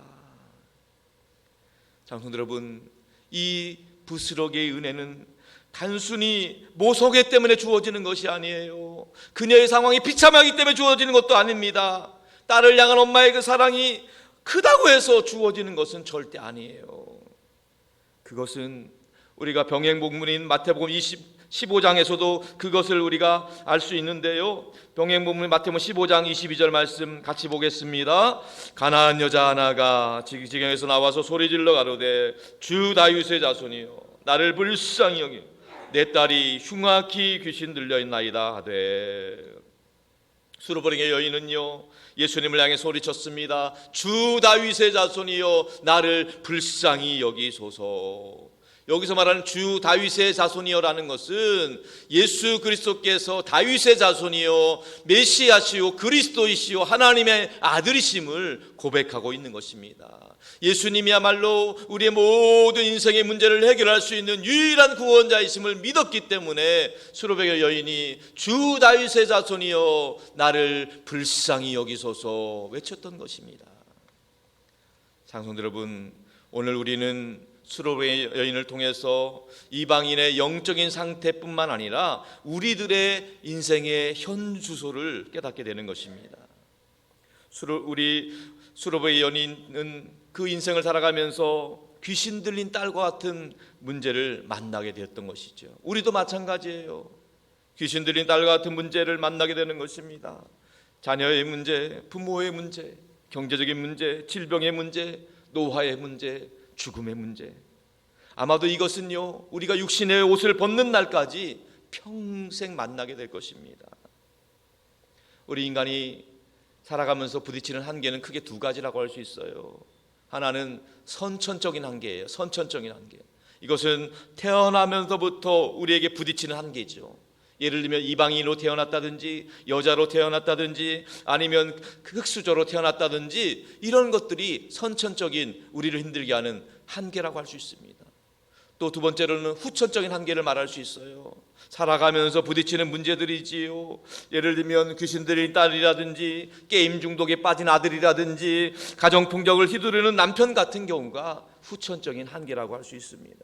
장성들 여러분, 이 부스러기의 은혜는 단순히 모성애 때문에 주어지는 것이 아니에요. 그녀의 상황이 비참하기 때문에 주어지는 것도 아닙니다. 딸을 향한 엄마의 그 사랑이 크다고 해서 주어지는 것은 절대 아니에요. 그것은 우리가 병행복문인 마태복음 15장에서도 그것을 우리가 알 수 있는데요. 병행복문 마태복음 15장 22절 말씀 같이 보겠습니다. 가나안 여자 하나가 지경에서 나와서 소리질러 가로되 주 다윗의 자손이여 나를 불쌍히 여기며 내 딸이 흉악히 귀신 들려있나이다 하되. 수로보ring의 여인은요 예수님을 향해 소리쳤습니다. 주 다윗의 자손이여 나를 불쌍히 여기소서. 여기서 말하는 주 다윗의 자손이여라는 것은 예수 그리스도께서 다윗의 자손이요 메시아시요 그리스도이시요 하나님의 아들이심을 고백하고 있는 것입니다. 예수님이야말로 우리의 모든 인생의 문제를 해결할 수 있는 유일한 구원자이심을 믿었기 때문에 수로백의 여인이 주 다윗의 자손이여 나를 불쌍히 여기소서 외쳤던 것입니다. 장성들 여러분, 오늘 우리는 수로의 여인을 통해서 이방인의 영적인 상태뿐만 아니라 우리들의 인생의 현 주소를 깨닫게 되는 것입니다. 우리 수로의 여인은 그 인생을 살아가면서 귀신 들린 딸과 같은 문제를 만나게 되었던 것이죠. 우리도 마찬가지예요. 귀신 들린 딸과 같은 문제를 만나게 되는 것입니다. 자녀의 문제, 부모의 문제, 경제적인 문제, 질병의 문제, 노화의 문제, 죽음의 문제. 아마도 이것은요 우리가 육신의 옷을 벗는 날까지 평생 만나게 될 것입니다. 우리 인간이 살아가면서 부딪히는 한계는 크게 두 가지라고 할 수 있어요. 하나는 선천적인 한계예요. 선천적인 한계. 이것은 태어나면서부터 우리에게 부딪히는 한계죠. 예를 들면 이방인으로 태어났다든지 여자로 태어났다든지 아니면 흑수저로 태어났다든지 이런 것들이 선천적인 우리를 힘들게 하는 한계라고 할 수 있습니다. 또 두 번째로는 후천적인 한계를 말할 수 있어요. 살아가면서 부딪히는 문제들이지요. 예를 들면 귀신 들린 딸이라든지 게임 중독에 빠진 아들이라든지 가정폭력을 휘두르는 남편 같은 경우가 후천적인 한계라고 할 수 있습니다.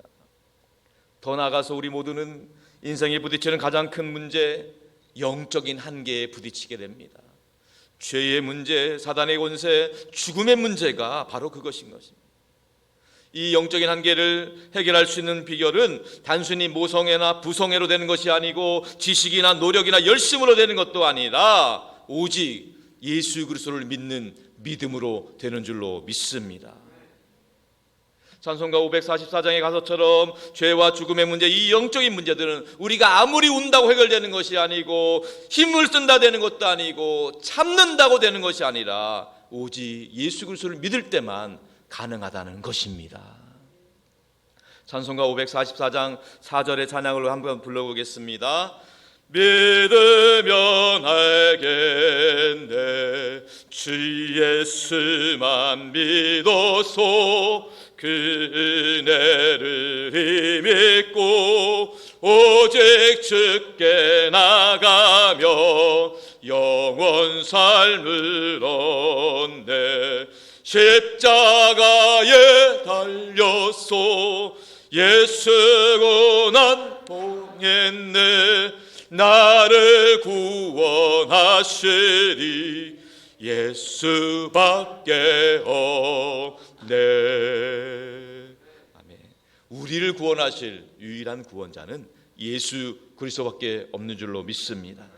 더 나아가서 우리 모두는 인생에 부딪히는 가장 큰 문제, 영적인 한계에 부딪히게 됩니다. 죄의 문제, 사단의 권세, 죽음의 문제가 바로 그것인 것입니다. 이 영적인 한계를 해결할 수 있는 비결은 단순히 모성애나 부성애로 되는 것이 아니고 지식이나 노력이나 열심으로 되는 것도 아니라 오직 예수 그리스도를 믿는 믿음으로 되는 줄로 믿습니다. 찬송가 544장의 가사처럼 죄와 죽음의 문제, 이 영적인 문제들은 우리가 아무리 운다고 해결되는 것이 아니고 힘을 쓴다 되는 것도 아니고 참는다고 되는 것이 아니라 오직 예수 그리스도를 믿을 때만 가능하다는 것입니다. 찬송가 544장 4절의 찬양을 한번 불러보겠습니다. 믿으면 알겠네. 주 예수만 믿어서 그 은혜를 힘입고 오직 주께 나가며 영원 삶을 얻네. 십자가에 달려서 예수 고난 봉했네. 나를 구원하시리 예수밖에 없네. 아멘. 우리를 구원하실 유일한 구원자는 예수 그리스도밖에 없는 줄로 믿습니다.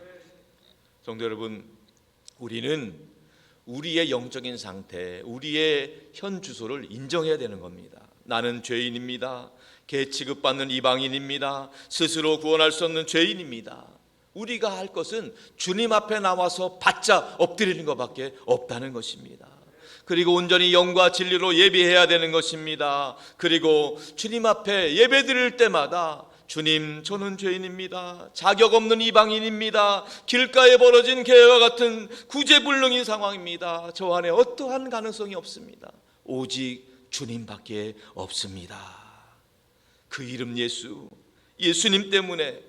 성도 여러분, 우리는 우리의 영적인 상태, 우리의 현 주소를 인정해야 되는 겁니다. 나는 죄인입니다. 개 취급받는 이방인입니다. 스스로 구원할 수 없는 죄인입니다. 우리가 할 것은 주님 앞에 나와서 바짝 엎드리는 것밖에 없다는 것입니다. 그리고 온전히 영과 진리로 예배해야 되는 것입니다. 그리고 주님 앞에 예배 드릴 때마다 주님, 저는 죄인입니다. 자격 없는 이방인입니다. 길가에 벌어진 개와 같은 구제불능인 상황입니다. 저 안에 어떠한 가능성이 없습니다. 오직 주님밖에 없습니다. 그 이름 예수, 예수님 때문에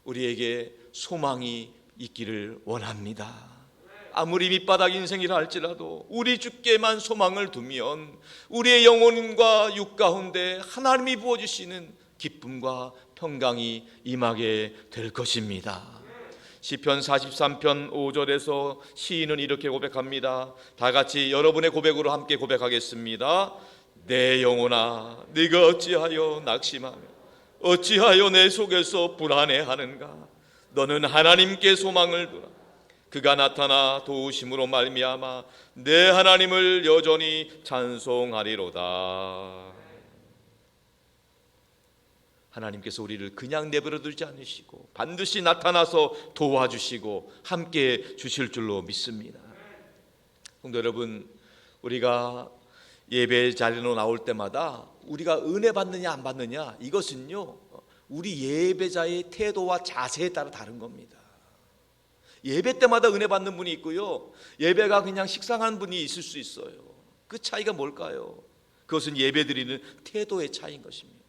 우리에게 소망이 있기를 원합니다. 아무리 밑바닥 인생이라 할지라도 우리 주께만 소망을 두면 우리의 영혼과 육 가운데 하나님이 부어주시는 기쁨과 평강이 임하게 될 것입니다. 시편 43편 5절에서 시인은 이렇게 고백합니다. 다 같이 여러분의 고백으로 함께 고백하겠습니다. 내 영혼아, 네가 어찌하여 낙심하며 어찌하여 내 속에서 불안해하는가. 너는 하나님께 소망을 두라. 그가 나타나 도우심으로 말미암아 내 하나님을 여전히 찬송하리로다. 하나님께서 우리를 그냥 내버려 두지 않으시고 반드시 나타나서 도와주시고 함께 주실 줄로 믿습니다. 성도 여러분, 우리가 예배 자리로 나올 때마다 우리가 은혜 받느냐 안 받느냐, 이것은요 우리 예배자의 태도와 자세에 따라 다른 겁니다. 예배 때마다 은혜 받는 분이 있고요, 예배가 그냥 식상한 분이 있을 수 있어요. 그 차이가 뭘까요? 그것은 예배 드리는 태도의 차이인 것입니다.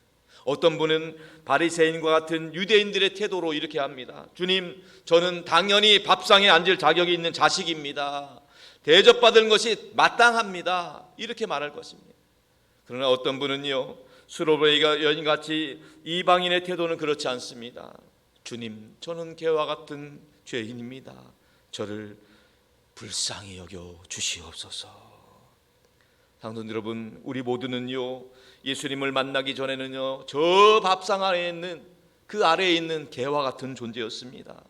어떤 분은 바리새인과 같은 유대인들의 태도로 이렇게 합니다. 주님, 저는 당연히 밥상에 앉을 자격이 있는 자식입니다. 대접받은 것이 마땅합니다. 이렇게 말할 것입니다. 그러나 어떤 분은요, 수로베 여인같이 이방인의 태도는 그렇지 않습니다. 주님, 저는 개와 같은 죄인입니다. 저를 불쌍히 여겨 주시옵소서. 성도 여러분, 우리 모두는요 예수님을 만나기 전에는요 저 밥상 아래에 있는 그 아래에 있는 개와 같은 존재였습니다.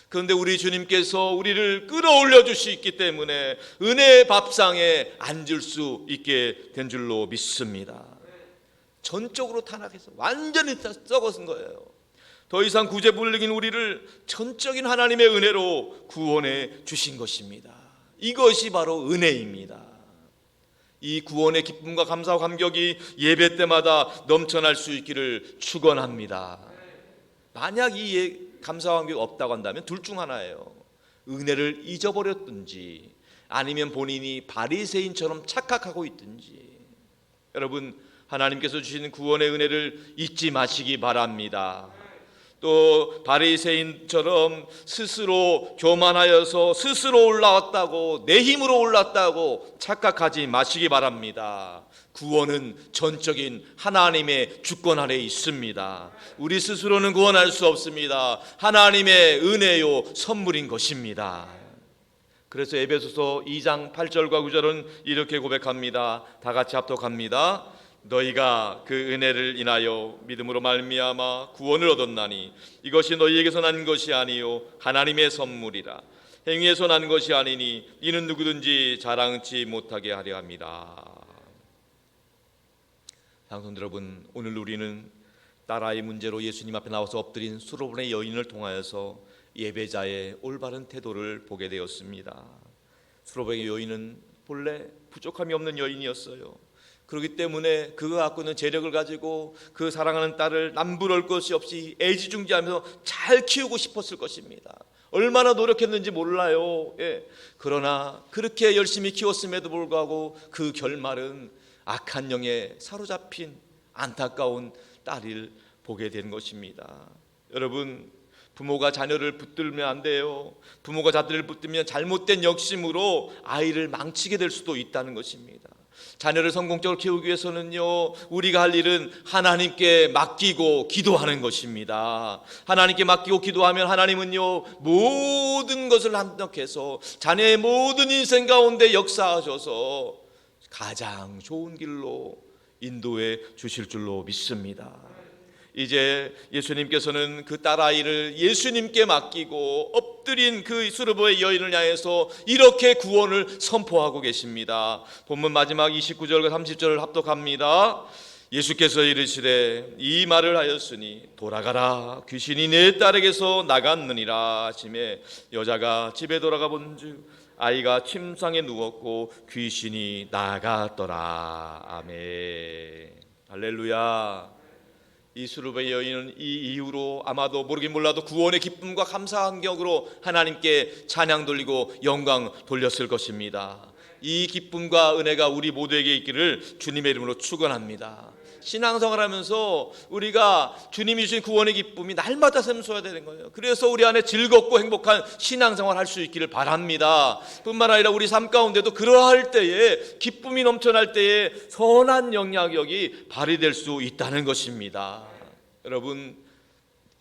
그런데 우리 주님께서 우리를 끌어올려 주시기 때문에 은혜의 밥상에 앉을 수 있게 된 줄로 믿습니다. 전적으로 타락해서 완전히 썩어진 거예요. 더 이상 구제불능인 우리를 전적인 하나님의 은혜로 구원해 주신 것입니다. 이것이 바로 은혜입니다. 이 구원의 기쁨과 감사와 감격이 예배 때마다 넘쳐날 수 있기를 축원합니다. 만약 이 감사와 감격이 없다고 한다면 둘 중 하나예요. 은혜를 잊어버렸든지 아니면 본인이 바리새인처럼 착각하고 있든지. 여러분, 하나님께서 주시는 구원의 은혜를 잊지 마시기 바랍니다. 또 바리새인처럼 스스로 교만하여서 스스로 올라왔다고, 내 힘으로 올랐다고 착각하지 마시기 바랍니다. 구원은 전적인 하나님의 주권 아래에 있습니다. 우리 스스로는 구원할 수 없습니다. 하나님의 은혜요 선물인 것입니다. 그래서 에베소서 2장 8절과 9절은 이렇게 고백합니다. 다 같이 합독합니다. 너희가 그 은혜를 인하여 믿음으로 말미암아 구원을 얻었나니 이것이 너희에게서 난 것이 아니요 하나님의 선물이라. 행위에서 난 것이 아니니 이는 누구든지 자랑치 못하게 하려 함이라. 장성들 여러분, 오늘 우리는 나라의 문제로 예수님 앞에 나와서 엎드린 수로보네 여인을 통하여서 예배자의 올바른 태도를 보게 되었습니다. 수로보네 여인은 본래 부족함이 없는 여인이었어요. 그렇기 때문에 그가 갖고 있는 재력을 가지고 그 사랑하는 딸을 남부러울 것이 없이 애지중지하면서 잘 키우고 싶었을 것입니다. 얼마나 노력했는지 몰라요. 예. 그러나 그렇게 열심히 키웠음에도 불구하고 그 결말은 악한 영에 사로잡힌 안타까운 딸을 보게 된 것입니다. 여러분, 부모가 자녀를 붙들면 안 돼요. 부모가 자녀를 붙들면 잘못된 욕심으로 아이를 망치게 될 수도 있다는 것입니다. 자녀를 성공적으로 키우기 위해서는요, 우리가 할 일은 하나님께 맡기고 기도하는 것입니다. 하나님께 맡기고 기도하면 하나님은요, 모든 것을 합력해서 자녀의 모든 인생 가운데 역사하셔서 가장 좋은 길로 인도해 주실 줄로 믿습니다. 이제 예수님께서는 그 딸아이를 예수님께 맡기고 엎드린 그 수르보의 여인을 향해서 이렇게 구원을 선포하고 계십니다. 본문 마지막 29절과 30절을 합독합니다. 예수께서 이르시되 이 말을 하였으니 돌아가라, 귀신이 내 딸에게서 나갔느니라 하시매 여자가 집에 돌아가 본즉 아이가 침상에 누웠고 귀신이 나갔더라. 아멘. 할렐루야. 이 수르베 여인은 이 이후로 아마도 모르긴 몰라도 구원의 기쁨과 감사한 격으로 하나님께 찬양 돌리고 영광 돌렸을 것입니다. 이 기쁨과 은혜가 우리 모두에게 있기를 주님의 이름으로 축원합니다. 신앙생활 하면서 우리가 주님이 주신 구원의 기쁨이 날마다 샘솟아야 되는 거예요. 그래서 우리 안에 즐겁고 행복한 신앙생활 할 수 있기를 바랍니다. 뿐만 아니라 우리 삶 가운데도 그러할 때에 기쁨이 넘쳐날 때에 선한 영향력이 발휘될 수 있다는 것입니다. 여러분,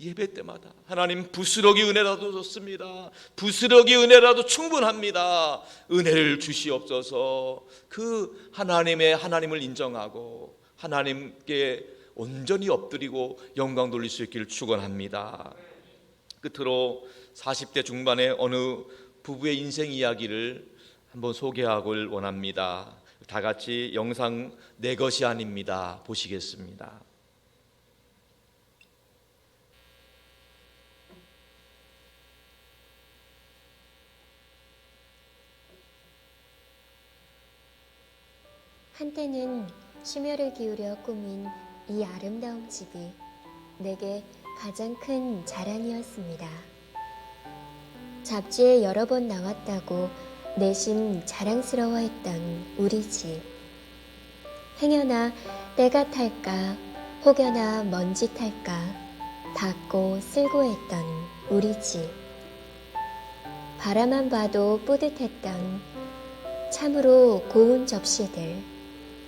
예배 때마다 하나님 부스러기 은혜라도 좋습니다. 부스러기 은혜라도 충분합니다. 은혜를 주시옵소서. 그 하나님을 인정하고 하나님께 온전히 엎드리고 영광 돌릴 수 있기를 축원합니다. 끝으로 40대 중반의 어느 부부의 인생 이야기를 한번 소개하길 원합니다. 다 같이 영상 내 것이 아닙니다. 보시겠습니다. 한때는 심혈을 기울여 꾸민 이 아름다운 집이 내게 가장 큰 자랑이었습니다. 잡지에 여러 번 나왔다고 내심 자랑스러워했던 우리 집. 행여나 때가 탈까 혹여나 먼지 탈까 닦고 쓸고 했던 우리 집. 바라만 봐도 뿌듯했던 참으로 고운 접시들,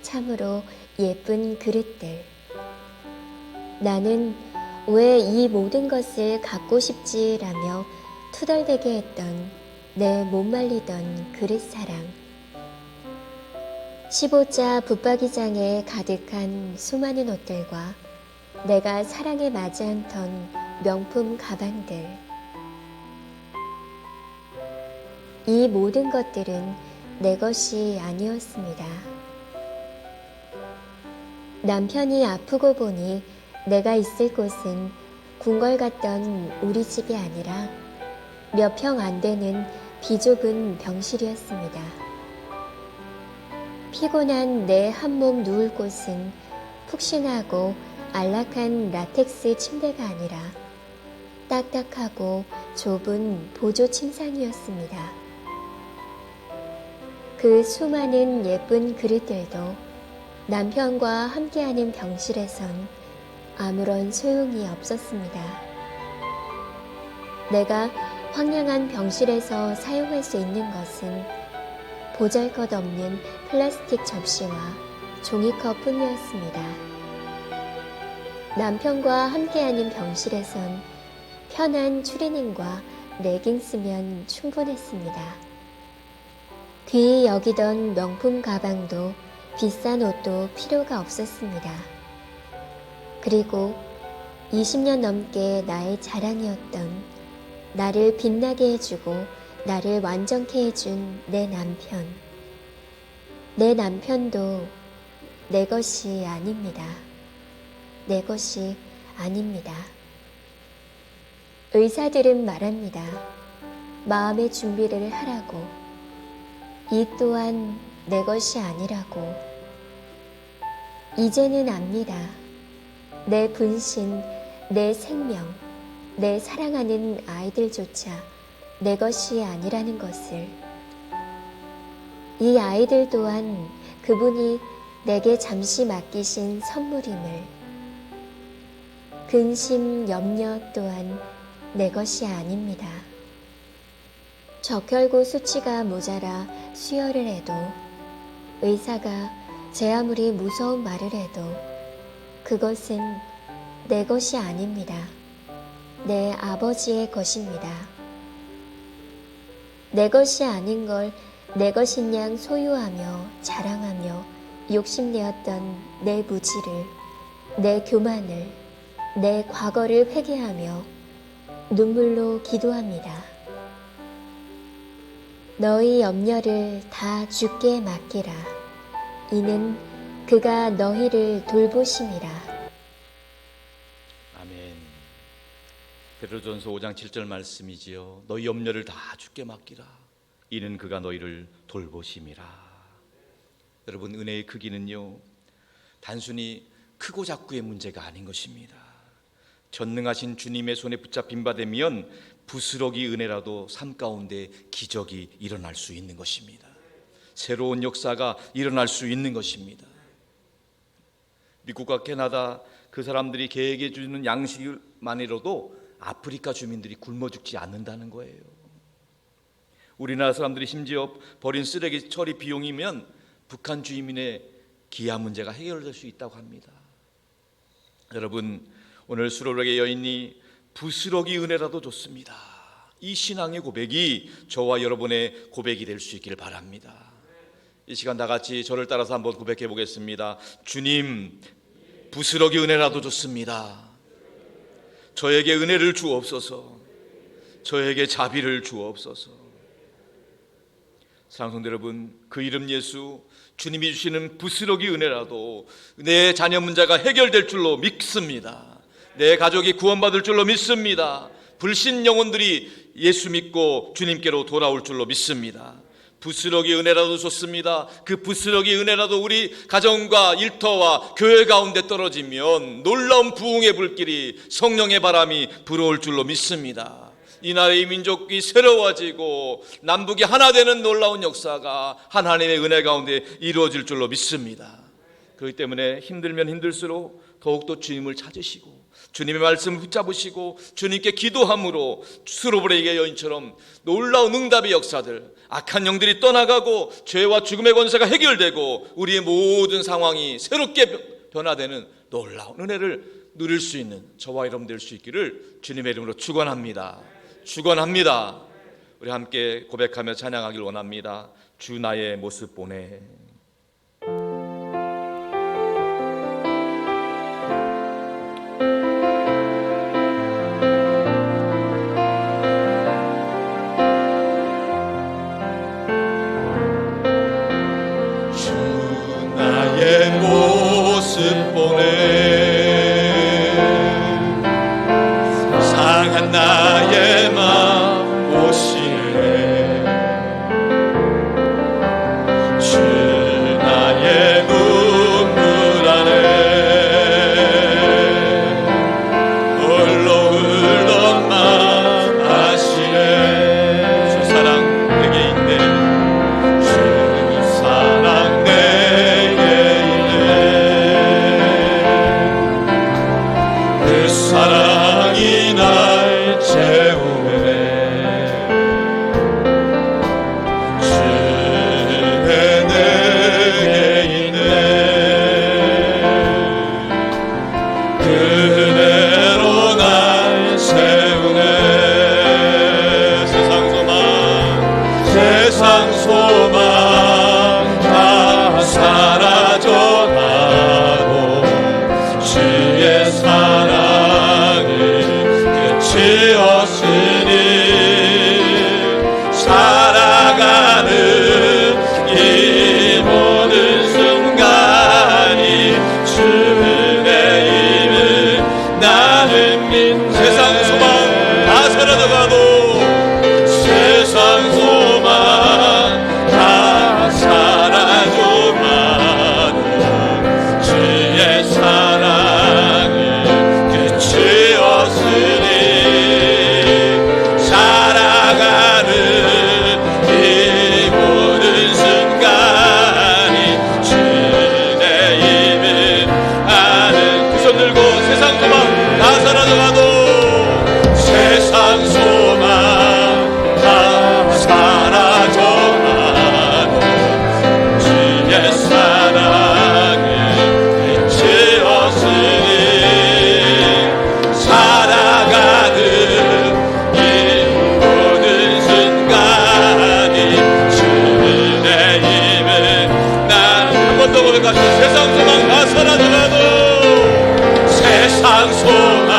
참으로 예쁜 그릇들. 나는 왜 이 모든 것을 갖고 싶지라며 투덜대게 했던 내 못 말리던 그릇 사랑. 15자 붙박이장에 가득한 수많은 옷들과 내가 사랑에 맞지 않던 명품 가방들. 이 모든 것들은 내 것이 아니었습니다. 남편이 아프고 보니 내가 있을 곳은 궁궐 같던 우리 집이 아니라 몇 평 안 되는 비좁은 병실이었습니다. 피곤한 내 한몸 누울 곳은 푹신하고 안락한 라텍스 침대가 아니라 딱딱하고 좁은 보조 침상이었습니다. 그 수많은 예쁜 그릇들도 남편과 함께하는 병실에선 아무런 소용이 없었습니다. 내가 황량한 병실에서 사용할 수 있는 것은 보잘것없는 플라스틱 접시와 종이컵 뿐이었습니다. 남편과 함께하는 병실에선 편한 추리닝과 레깅스면 충분했습니다. 귀히 여기던 명품 가방도 비싼 옷도 필요가 없었습니다. 그리고 20년 넘게 나의 자랑이었던 나를 빛나게 해주고 나를 완전케 해준 내 남편. 내 남편도 내 것이 아닙니다. 내 것이 아닙니다. 의사들은 말합니다. 마음의 준비를 하라고. 이 또한 내 것이 아니라고. 이제는 압니다. 내 분신, 내 생명, 내 사랑하는 아이들조차 내 것이 아니라는 것을. 이 아이들 또한 그분이 내게 잠시 맡기신 선물임을. 근심, 염려 또한 내 것이 아닙니다. 적혈구 수치가 모자라 수혈을 해도, 의사가 제 아무리 무서운 말을 해도 그것은 내 것이 아닙니다. 내 아버지의 것입니다. 내 것이 아닌 걸 내 것인 양 소유하며 자랑하며 욕심내었던 내 무지를, 내 교만을, 내 과거를 회개하며 눈물로 기도합니다. 너희 염려를 다 주께 맡기라. 이는 그가 너희를 돌보심이라. 아멘. 베드로전서 5장 7절 말씀이지요. 너희 염려를 다 주께 맡기라. 이는 그가 너희를 돌보심이라. 여러분, 은혜의 크기는요, 단순히 크고 작고의 문제가 아닌 것입니다. 전능하신 주님의 손에 붙잡힌 바 되면 부스러기 은혜라도 삶 가운데 기적이 일어날 수 있는 것입니다. 새로운 역사가 일어날 수 있는 것입니다. 미국과 캐나다 그 사람들이 개에게 주는 양식만으로도 아프리카 주민들이 굶어 죽지 않는다는 거예요. 우리나라 사람들이 심지어 버린 쓰레기 처리 비용이면 북한 주민의 기아 문제가 해결될 수 있다고 합니다. 여러분, 오늘 수로록의 여인이 부스러기 은혜라도 좋습니다. 이 신앙의 고백이 저와 여러분의 고백이 될 수 있기를 바랍니다. 이 시간 다 같이 저를 따라서 한번 고백해 보겠습니다. 주님, 부스러기 은혜라도 좋습니다. 저에게 은혜를 주옵소서. 저에게 자비를 주옵소서. 사랑하는 성도 여러분, 그 이름 예수, 주님이 주시는 부스러기 은혜라도 내 자녀 문제가 해결될 줄로 믿습니다. 내 가족이 구원받을 줄로 믿습니다. 불신 영혼들이 예수 믿고 주님께로 돌아올 줄로 믿습니다. 부스러기 은혜라도 좋습니다. 그 부스러기 은혜라도 우리 가정과 일터와 교회 가운데 떨어지면 놀라운 부흥의 불길이, 성령의 바람이 불어올 줄로 믿습니다. 이 나라의 민족이 새로워지고 남북이 하나 되는 놀라운 역사가 하나님의 은혜 가운데 이루어질 줄로 믿습니다. 그렇기 때문에 힘들면 힘들수록 더욱더 주님을 찾으시고 주님의 말씀을 붙잡으시고 주님께 기도함으로 수로보레의 여인처럼 놀라운 응답의 역사들, 악한 영들이 떠나가고 죄와 죽음의 권세가 해결되고 우리의 모든 상황이 새롭게 변화되는 놀라운 은혜를 누릴 수 있는 저와 여러분 될 수 있기를 주님의 이름으로 축원합니다. 축원합니다. 우리 함께 고백하며 찬양하길 원합니다. 주 나의 모습 보내. 나의 모습 보내 상한 나의 마음 보시네 주 난 한 번 더 고백하시고 세상 소망 다 사라져가도 세상 소망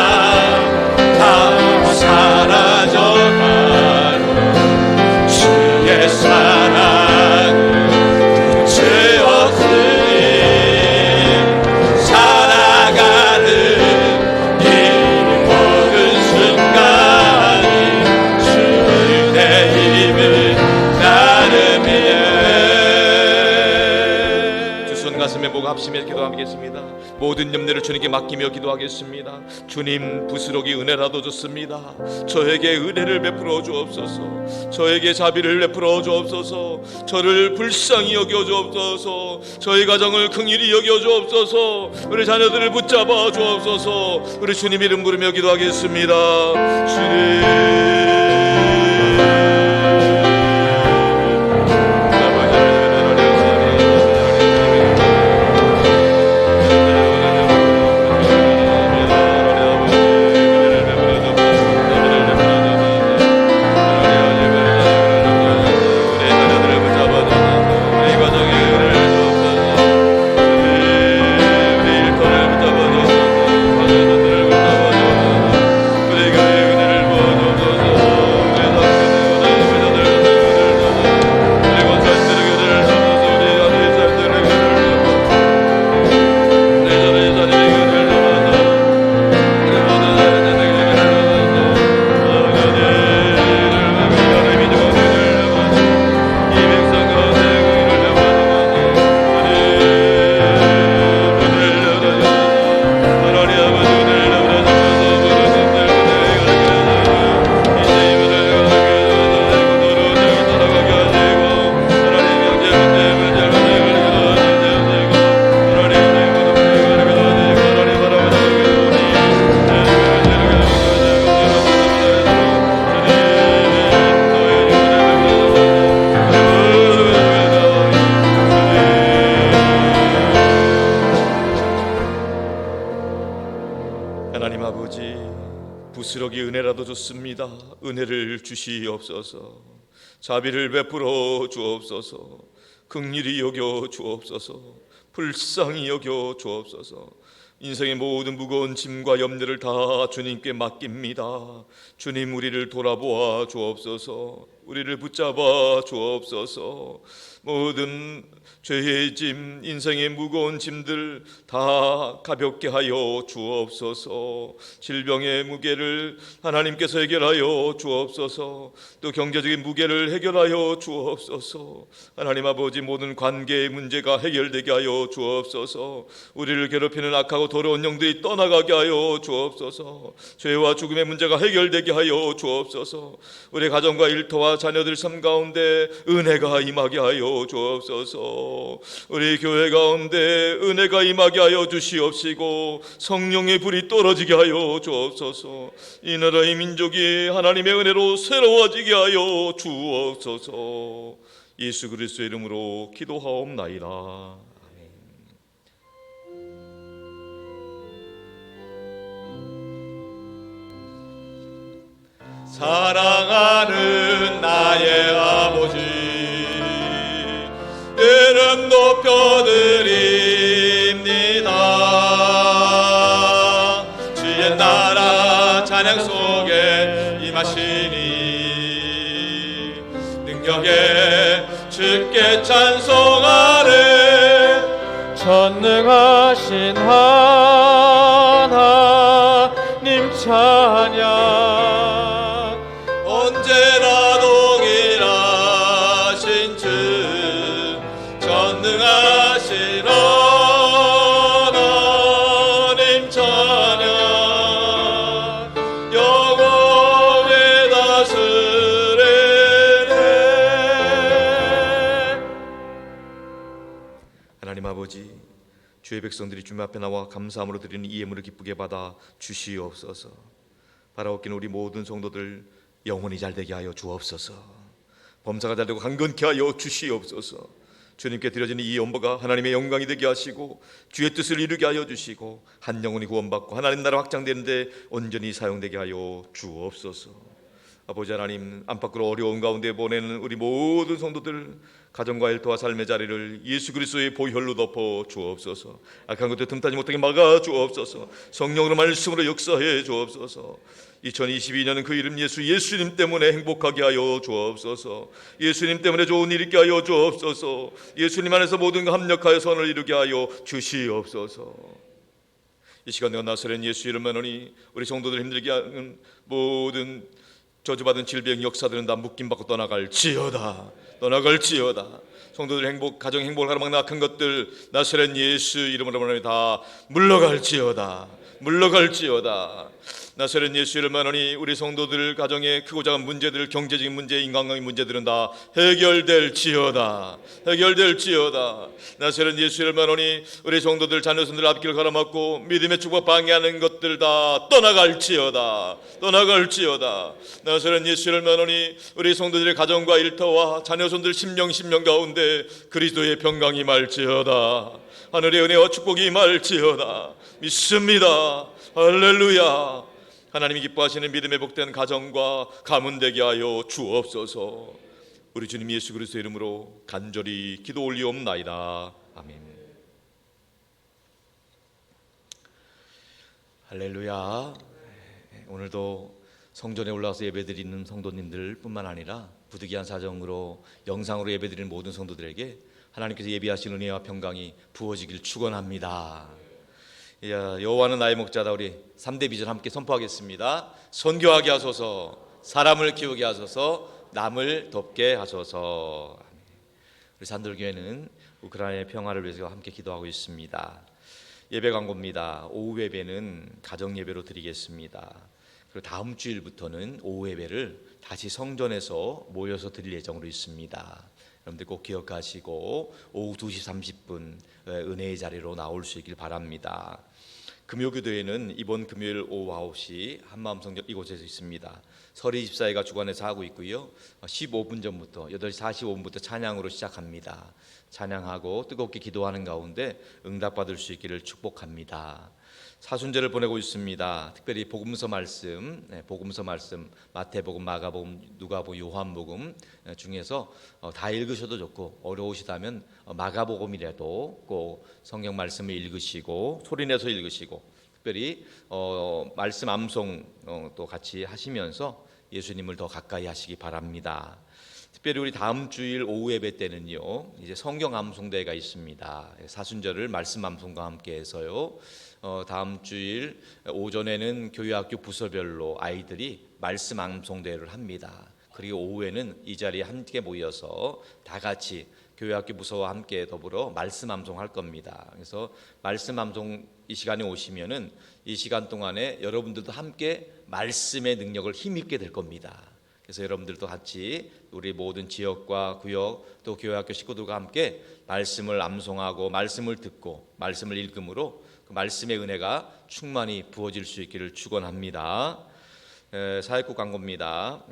다 사라져가도 주의 사랑은 죄없으니 살아가는 이 모든 순간이 주의 힘을 따르며 두 손 가슴에 보고 합심해 기도하겠습니다. 모든 염려를 주님께 맡기며 기도하겠습니다. 주님, 부스러기 은혜라도 좋습니다. 저에게 은혜를 베풀어 주옵소서. 저에게 자비를 베풀어 주옵소서. 저를 불쌍히 여겨 주옵소서. 저희 가정을 긍휼히 여겨 주옵소서. 우리 자녀들을 붙잡아 주옵소서. 우리 주님 이름 부르며 기도하겠습니다. 주님, 하나님 아버지, 부스러기 은혜라도 좋습니다. 은혜를 주시옵소서. 자비를 베풀어 주옵소서. 긍휼히 여겨 주옵소서. 불쌍히 여겨 주옵소서. 인생의 모든 무거운 짐과 염려를 다 주님께 맡깁니다. 주님, 우리를 돌아보아 주옵소서. 우리를 붙잡아 주옵소서. 모든 죄의 짐, 인생의 무거운 짐들 다 가볍게 하여 주옵소서. 질병의 무게를 하나님께서 해결하여 주옵소서. 또 경제적인 무게를 해결하여 주옵소서. 하나님 아버지, 모든 관계의 문제가 해결되게 하여 주옵소서. 우리를 괴롭히는 악하고 더러운 영들이 떠나가게 하여 주옵소서. 죄와 죽음의 문제가 해결되게 하여 주옵소서. 우리 가정과 일터와 자녀들 삶 가운데 은혜가 임하게 하여 주옵소서. 우리 교회 가운데 은혜가 임하게 하여 주시옵시고 성령의 불이 떨어지게 하여 주옵소서. 이 나라의 민족이 하나님의 은혜로 새로워지게 하여 주옵소서. 예수 그리스도의 이름으로 기도하옵나이다. 사랑하는 나의 아버지, 이름 높여드립니다. 주의 나라 찬양 속에 임하시니 능력에 주께 찬송하네. 전능하신 하나님 찬양. 언제나 동일하신 주, 전능하신 하나님 찬양. 영원히 다스리네. 하나님 아버지, 주의 백성들이 주님 앞에 나와 감사함으로 드리는 이 예물을 기쁘게 받아 주시옵소서. 바라옵기는 우리 모든 성도들 영혼이 잘되게 하여 주옵소서. 범사가 잘되고 강건케 하여 주시옵소서. 주님께 드려지는 이 연보가 하나님의 영광이 되게 하시고 주의 뜻을 이루게 하여 주시고 한 영혼이 구원받고 하나님 나라 확장되는데 온전히 사용되게 하여 주옵소서. 아버지 하나님, 안팎으로 어려운 가운데 보내는 우리 모든 성도들 가정과 일터와 삶의 자리를 예수 그리스도의 보혈로 덮어 주옵소서. 악한 것들 틈타지 못하게 막아 주옵소서. 성령으로 말씀으로 역사해 주옵소서. 2022년은 그 이름 예수님 때문에 행복하게 하여 주옵소서. 예수님 때문에 좋은 일 있게 하여 주옵소서. 예수님 안에서 모든 것 합력하여 선을 이루게 하여 주시옵소서. 이 시간 내가 나사렛 예수 이름 만오니 우리 성도들 힘들게 하는 모든 저주받은 질병 역사들은 다 묶임받고 떠나갈지어다. 성도들 행복, 가정 행복을 가로막는 악한 것들 나사렛 예수 이름으로 만오니 다 물러갈지어다. 나사렛 예수 이름 만오니 우리 성도들 가정의 크고 작은 문제들, 경제적인 문제, 인간관계 문제들은 다 해결될지어다. 나사렛 예수 이름 만오니 우리 성도들 자녀손들 앞길을 가로막고 믿음의 축복 방해하는 것들 다 떠나갈지어다. 나사렛 예수 이름 만오니 우리 성도들의 가정과 일터와 자녀손들 심령 가운데 그리스도의 평강이 임할지어다. 하늘의 은혜와 축복이 임할지어다. 믿습니다. 할렐루야. 하나님이 기뻐하시는 믿음의 복된 가정과 가문 되게 하여 주옵소서. 우리 주님 예수 그리스도 이름으로 간절히 기도 올리옵나이다. 아멘. 할렐루야. 오늘도 성전에 올라와서 예배드리는 성도님들 뿐만 아니라 부득이한 사정으로 영상으로 예배드리는 모든 성도들에게 하나님께서 예비하신 은혜와 평강이 부어지길 축원합니다. 여호와는 나의 목자다. 우리 3대 비전 함께 선포하겠습니다. 선교하게 하소서, 사람을 키우게 하소서, 남을 돕게 하소서. 우리 산돌교회는 우크라이나의 평화를 위해서 함께 기도하고 있습니다. 예배 광고입니다. 오후 예배는 가정 예배로 드리겠습니다. 그리고 다음 주일부터는 오후 예배를 다시 성전에서 모여서 드릴 예정으로 있습니다. 여러분들 꼭 기억하시고 오후 2시 30분 은혜의 자리로 나올 수 있길 바랍니다. 금요기도회는 이번 금요일 오후 9시 한마음성전 이곳에서 있습니다. 설희 집사회가 주관해서 하고 있고요. 15분 전부터 8시 45분부터 찬양으로 시작합니다. 찬양하고 뜨겁게 기도하는 가운데 응답받을 수 있기를 축복합니다. 사순절을 보내고 있습니다. 특별히 복음서 말씀 마태복음, 마가복음, 누가복음, 요한복음 중에서 다 읽으셔도 좋고 어려우시다면 마가복음이라도 꼭 성경 말씀을 읽으시고 소리내서 읽으시고 특별히 말씀 암송도 같이 하시면서 예수님을 더 가까이 하시기 바랍니다. 특별히 우리 다음 주일 오후 예배 때는요, 이제 성경 암송대회가 있습니다. 사순절을 말씀 암송과 함께 해서요. 다음 주일 오전에는 교회학교 부서별로 아이들이 말씀 암송대회를 합니다. 그리고 오후에는 이 자리에 함께 모여서 다 같이 교회학교 부서와 함께 더불어 말씀 암송할 겁니다. 그래서 말씀 암송 이 시간에 오시면은 이 시간 동안에 여러분들도 함께 말씀의 능력을 힘입게 될 겁니다. 그래서 여러분들도 같이 우리 모든 지역과 구역 또 교회학교 식구들과 함께 말씀을 암송하고 말씀을 듣고 말씀을 읽음으로 그 말씀의 은혜가 충만히 부어질 수 있기를 축원합니다. 사역국 광고입니다.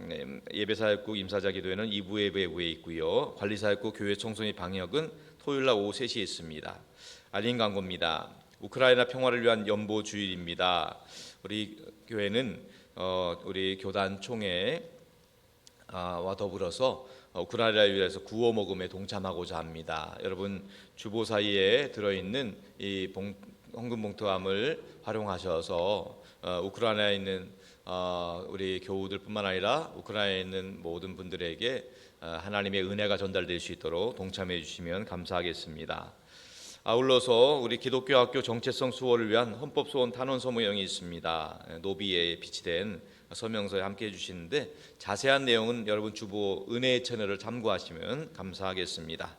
예배사역국 임사자 기도회는 2부 예배 후에 있고요. 관리사역국 교회 청소년 방역은 토요일날 오후 3시에 있습니다. 알림 광고입니다. 우크라이나 평화를 위한 연보 주일입니다. 우리 교회는 우리 교단 총회 와 더불어서 우크라이나를 위해서 구호 모금에 동참하고자 합니다. 여러분 주보 사이에 들어있는 이 헌금 봉투함을 활용하셔서 우크라이나에 있는 우리 교우들뿐만 아니라 우크라이나에 있는 모든 분들에게 하나님의 은혜가 전달될 수 있도록 동참해 주시면 감사하겠습니다. 아울러서 우리 기독교 학교 정체성 수호를 위한 헌법 소원 탄원 서명이 있습니다. 노비에 비치된 서명서에 함께 해주시는데 자세한 내용은 여러분 주보 은혜의 채널을 참고하시면 감사하겠습니다.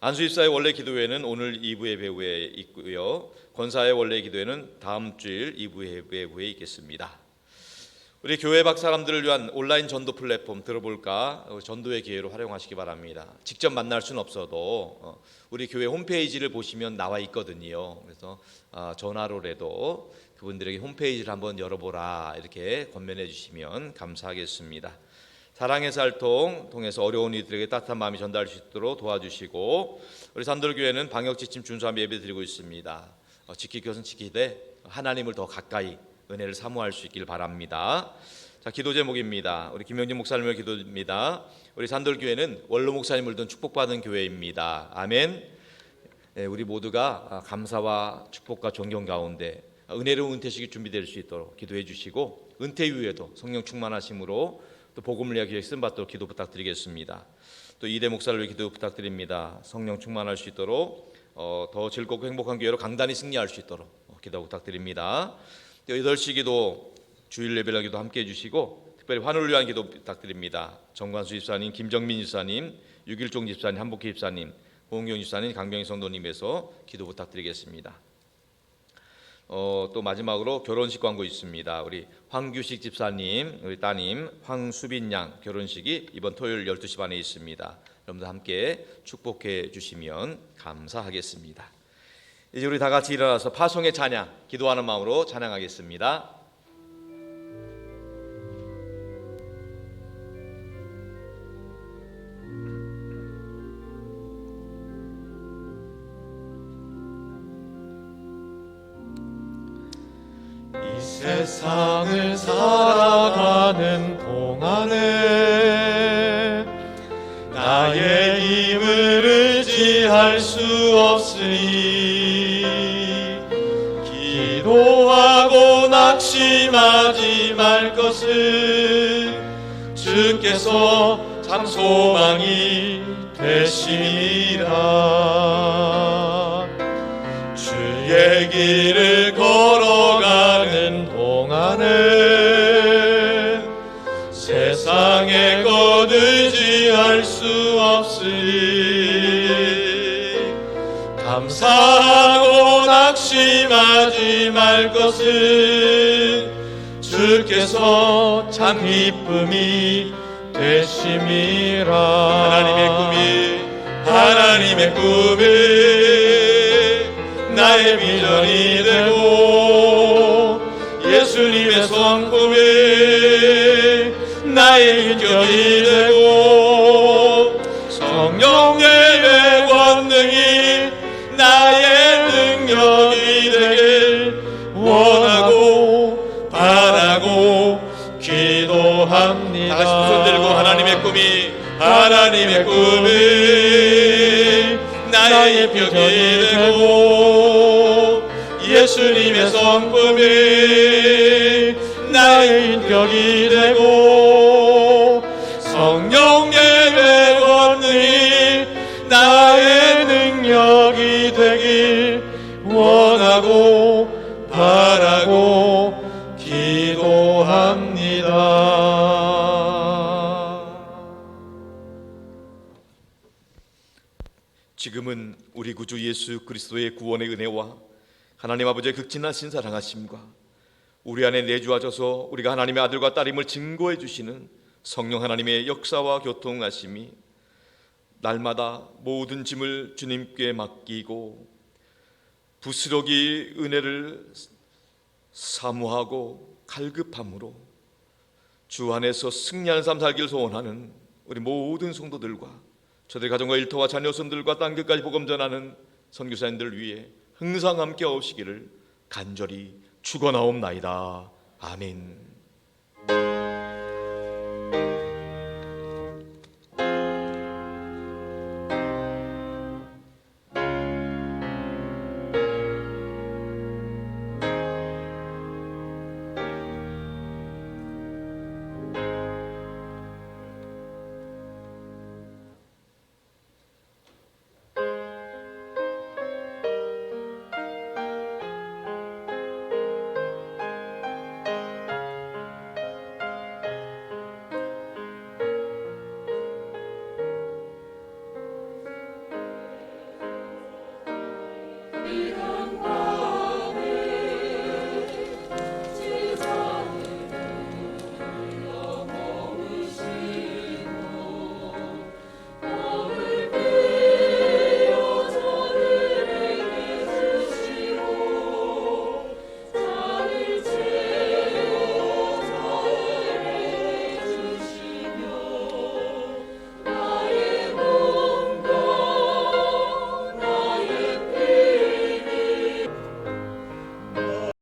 안수입사의 원래 기도회는 오늘 2부 예배 후에 있고요. 권사의 원래 기도회는 다음 주일 2부 예배 후에 있겠습니다. 우리 교회 밖 사람들을 위한 온라인 전도 플랫폼 들어볼까? 전도의 기회로 활용하시기 바랍니다. 직접 만날 수는 없어도 우리 교회 홈페이지를 보시면 나와 있거든요. 그래서 전화로라도 그분들에게 홈페이지를 한번 열어보라 이렇게 권면해 주시면 감사하겠습니다. 사랑의 살통 통해서 어려운 이들에게 따뜻한 마음이 전달할 수 있도록 도와주시고 우리 산돌교회는 방역지침 준수하며 예배드리고 있습니다. 지킬 것은 지키되 하나님을 더 가까이 은혜를 사모할 수 있길 바랍니다. 자, 기도 제목입니다. 우리 김영진 목사님을 기도입니다. 우리 산돌교회는 원로 목사님을 둔 축복받은 교회입니다. 아멘. 우리 모두가 감사와 축복과 존경 가운데 은혜로운 은퇴식이 준비될 수 있도록 기도해 주시고, 은퇴 이후에도 성령 충만하심으로 또 복음을 위하여 기획 쓰임받도록 기도 부탁드리겠습니다. 또 이대 목사를 위해 기도 부탁드립니다. 성령 충만할 수 있도록 더 즐겁고 행복한 교회로 강단히 승리할 수 있도록 기도 부탁드립니다. 또 8시 기도 주일 예배랑 기도 함께 해주시고, 특별히 환우를 위한 기도 부탁드립니다. 정관수 집사님, 김정민 집사님, 유길종 집사님, 한복희 집사님, 홍경 집사님, 강병희 성도님에서 기도 부탁드리겠습니다. 또 마지막으로 결혼식 광고 있습니다. 우리 황규식 집사님, 우리 따님 황수빈 양 결혼식이 이번 토요일 12시 반에 있습니다. 여러분들 함께 축복해 주시면 감사하겠습니다. 이제 우리 다 같이 일어나서 파송의 찬양, 기도하는 마음으로 찬양하겠습니다. 세상을 살아가는 동안에 나의 힘을 의지할 수 없으니 기도하고 낙심하지 말 것을 주께서 참 소망이 되심이라. 주의 길을 걸어가는 동안에 세상에 것 의지할 수 없으니 감사하고 낙심하지 말 것을 주께서 참 기쁨이 되심이라. 하나님의 꿈이 나의 비전이 되고 예수님의 성품이 나의 인격이 되고 성령의 권능이 나의 능력이 되길 원하고 바라고 기도합니다. 다시 손 들고 하나님의 꿈이 나의 벽이 되고 예수님의 성품이 나의 인격이 되고 성령의 권능이 나의 능력이 되길 원하고 바라고 기도합니다. 지금은 우리 구주 예수 그리스도의 구원의 은혜와 하나님 아버지의 극진하신 사랑하심과 우리 안에 내주하셔서 우리가 하나님의 아들과 딸임을 증거해 주시는 성령 하나님의 역사와 교통하심이 날마다 모든 짐을 주님께 맡기고 부스러기 은혜를 사모하고 갈급함으로 주 안에서 승리하는 삶 살기를 소원하는 우리 모든 성도들과 저들 가정과 일터와 자녀손들과 땅 끝까지 복음 전하는 선교사님들 위해 항상 함께 하시기를 간절히 축원하옵나이다. 아멘.